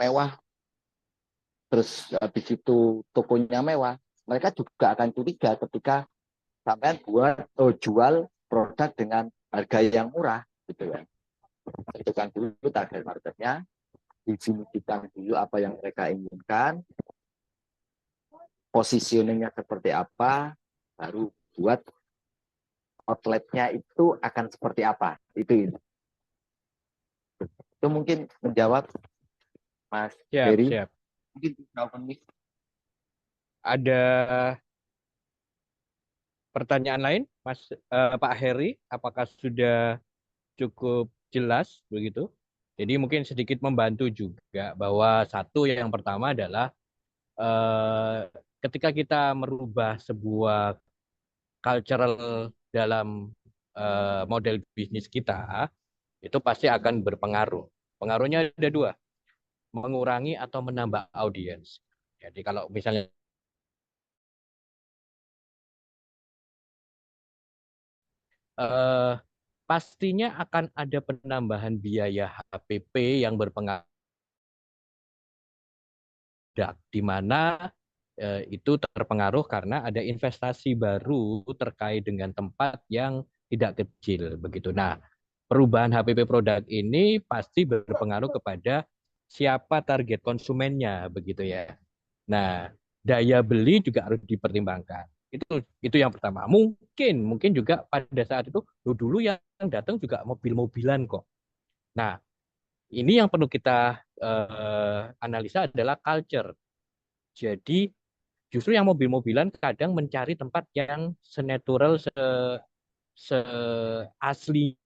mewah terus habis itu tokonya mewah, mereka juga akan curiga ketika sampean jual produk dengan harga yang murah gitu kan. Tentukan dulu target marketnya, definisikan dulu apa yang mereka inginkan, positioningnya seperti apa, baru buat outletnya itu akan seperti apa. Itu mungkin menjawab Mas Siap, Heri. siap. Mungkin jawaban ini. Ada pertanyaan lain, Pak Heri? Apakah sudah cukup jelas begitu? Jadi mungkin sedikit membantu juga bahwa satu yang pertama adalah ketika kita merubah sebuah cultural dalam model bisnis kita, itu pasti akan berpengaruh. Pengaruhnya ada dua, mengurangi atau menambah audiens. Jadi kalau misalnya pastinya akan ada penambahan biaya HPP yang berpengaruh, di mana itu terpengaruh karena ada investasi baru terkait dengan tempat yang tidak kecil begitu. Nah, perubahan HPP produk ini pasti berpengaruh kepada siapa target konsumennya begitu ya. Nah, daya beli juga harus dipertimbangkan. Itu yang pertama. Mungkin juga pada saat itu dulu yang datang juga mobil-mobilan kok. Nah, ini yang perlu kita analisa adalah culture. Jadi justru yang mobil-mobilan kadang mencari tempat yang senatural, seasli,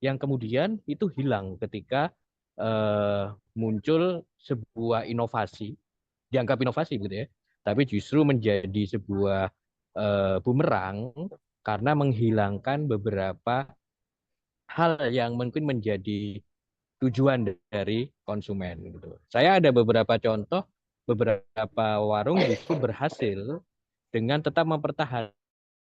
yang kemudian itu hilang ketika muncul sebuah inovasi, dianggap inovasi gitu ya, tapi justru menjadi sebuah bumerang karena menghilangkan beberapa hal yang mungkin menjadi tujuan dari konsumen gitu. Saya ada beberapa contoh, beberapa warung justru berhasil dengan tetap mempertahankan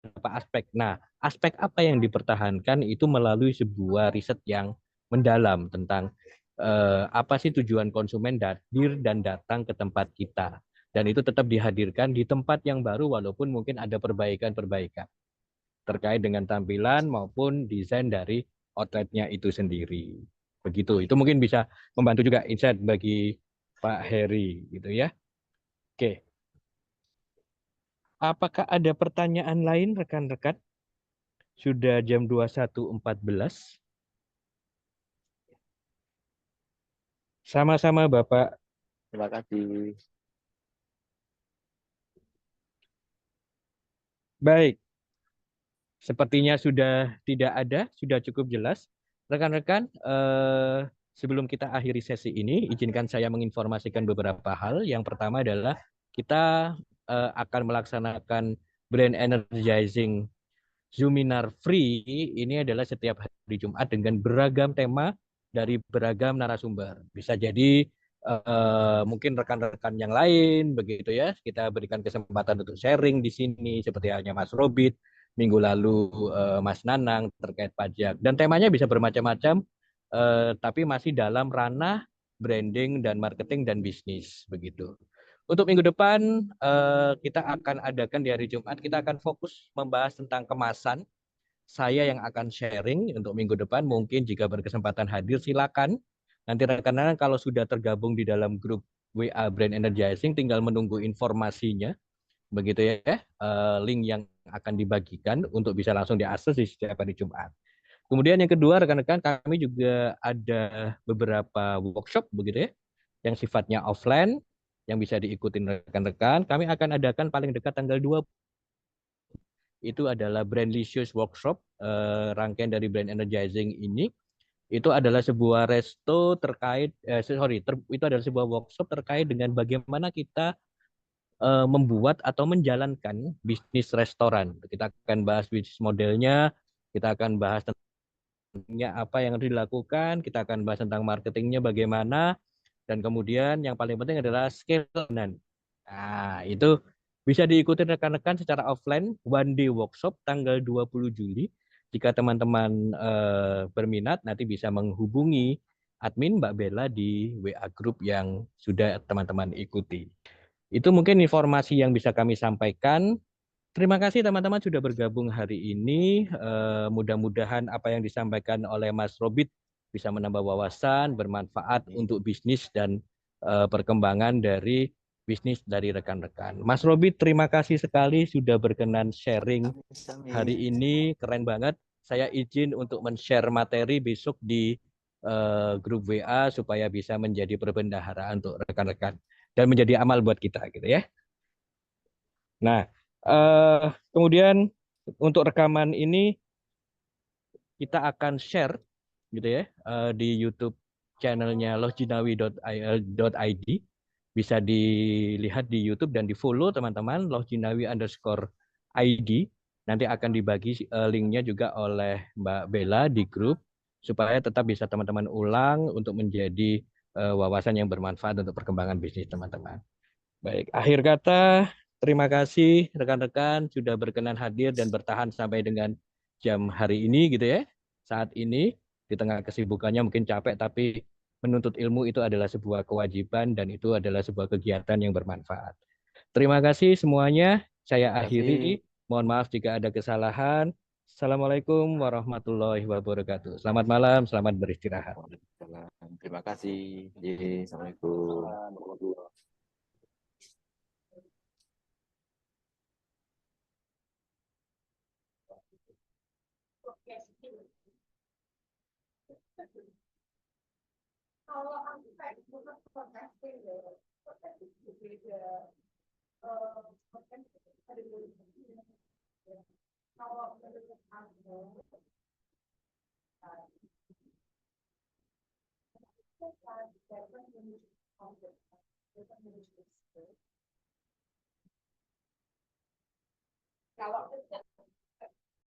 beberapa aspek. Nah, aspek apa yang dipertahankan itu melalui sebuah riset yang mendalam tentang apa sih tujuan konsumen hadir dan datang ke tempat kita. Dan itu tetap dihadirkan di tempat yang baru walaupun mungkin ada perbaikan-perbaikan terkait dengan tampilan maupun desain dari outletnya itu sendiri. Begitu. Itu mungkin bisa membantu juga insight bagi Pak Heri gitu ya. Oke. Apakah ada pertanyaan lain rekan-rekan? Sudah jam 21.14. Sama-sama Bapak. Terima kasih. Baik. Sepertinya sudah tidak ada, sudah cukup jelas. Rekan-rekan, sebelum kita akhiri sesi ini, izinkan saya menginformasikan beberapa hal. Yang pertama adalah kita akan melaksanakan brand energizing Zoominar Free. Ini adalah setiap hari Jumat dengan beragam tema dari beragam narasumber. Bisa jadi mungkin rekan-rekan yang lain begitu ya. Kita berikan kesempatan untuk sharing di sini seperti halnya Mas Robit, minggu lalu Mas Nanang terkait pajak. Dan temanya bisa bermacam-macam, tapi masih dalam ranah branding dan marketing dan bisnis begitu. Untuk minggu depan kita akan adakan di hari Jumat, kita akan fokus membahas tentang kemasan. Saya yang akan sharing untuk minggu depan, mungkin jika berkesempatan hadir silakan. Nanti rekan-rekan kalau sudah tergabung di dalam grup WA Brand Energizing tinggal menunggu informasinya. Begitu ya, link yang akan dibagikan untuk bisa langsung diakses di setiap hari Jumat. Kemudian yang kedua rekan-rekan, kami juga ada beberapa workshop begitu ya, yang sifatnya offline, yang bisa diikuti rekan-rekan. Kami akan adakan paling dekat tanggal 20. Itu adalah Brandlicious Workshop, rangkaian dari Brand Energizing ini. Itu adalah sebuah resto terkait, itu adalah sebuah workshop terkait dengan bagaimana kita membuat atau menjalankan bisnis restoran. Kita akan bahas bisnis modelnya, kita akan bahas tentang apa yang harus dilakukan, kita akan bahas tentang marketingnya bagaimana, dan kemudian yang paling penting adalah scale. Nah, itu bisa diikuti rekan-rekan secara offline, one day workshop tanggal 20 Juli. Jika teman-teman berminat, nanti bisa menghubungi admin Mbak Bella di WA group yang sudah teman-teman ikuti. Itu mungkin informasi yang bisa kami sampaikan. Terima kasih teman-teman sudah bergabung hari ini. Mudah-mudahan apa yang disampaikan oleh Mas Robit bisa menambah wawasan, bermanfaat untuk bisnis dan perkembangan dari bisnis dari rekan-rekan. Mas Robit, terima kasih sekali sudah berkenan sharing hari ini, keren banget. Saya izin untuk men-share materi besok di grup WA supaya bisa menjadi perbendaharaan untuk rekan-rekan dan menjadi amal buat kita gitu ya. Nah, kemudian untuk rekaman ini kita akan share gitu ya di YouTube channelnya lohjinawi.id. Bisa dilihat di YouTube dan di follow teman-teman lohjinawi_id. Nanti akan dibagi linknya juga oleh Mbak Bella di grup supaya tetap bisa teman-teman ulang untuk menjadi wawasan yang bermanfaat untuk perkembangan bisnis teman-teman. Baik, akhir kata terima kasih rekan-rekan sudah berkenan hadir dan bertahan sampai dengan jam hari ini gitu ya. Saat ini di tengah kesibukannya mungkin capek tapi menuntut ilmu itu adalah sebuah kewajiban dan itu adalah sebuah kegiatan yang bermanfaat. Terima kasih semuanya. Saya Terima kasih. akhiri. Mohon maaf jika ada kesalahan. Assalamualaikum warahmatullahi wabarakatuh. Selamat malam, selamat beristirahat. Terima kasih. Assalamualaikum. Kalau aku kayak bukan podcasting ya, podcasting beda. Podcasting ada dua. Kalau menurut aku, kalau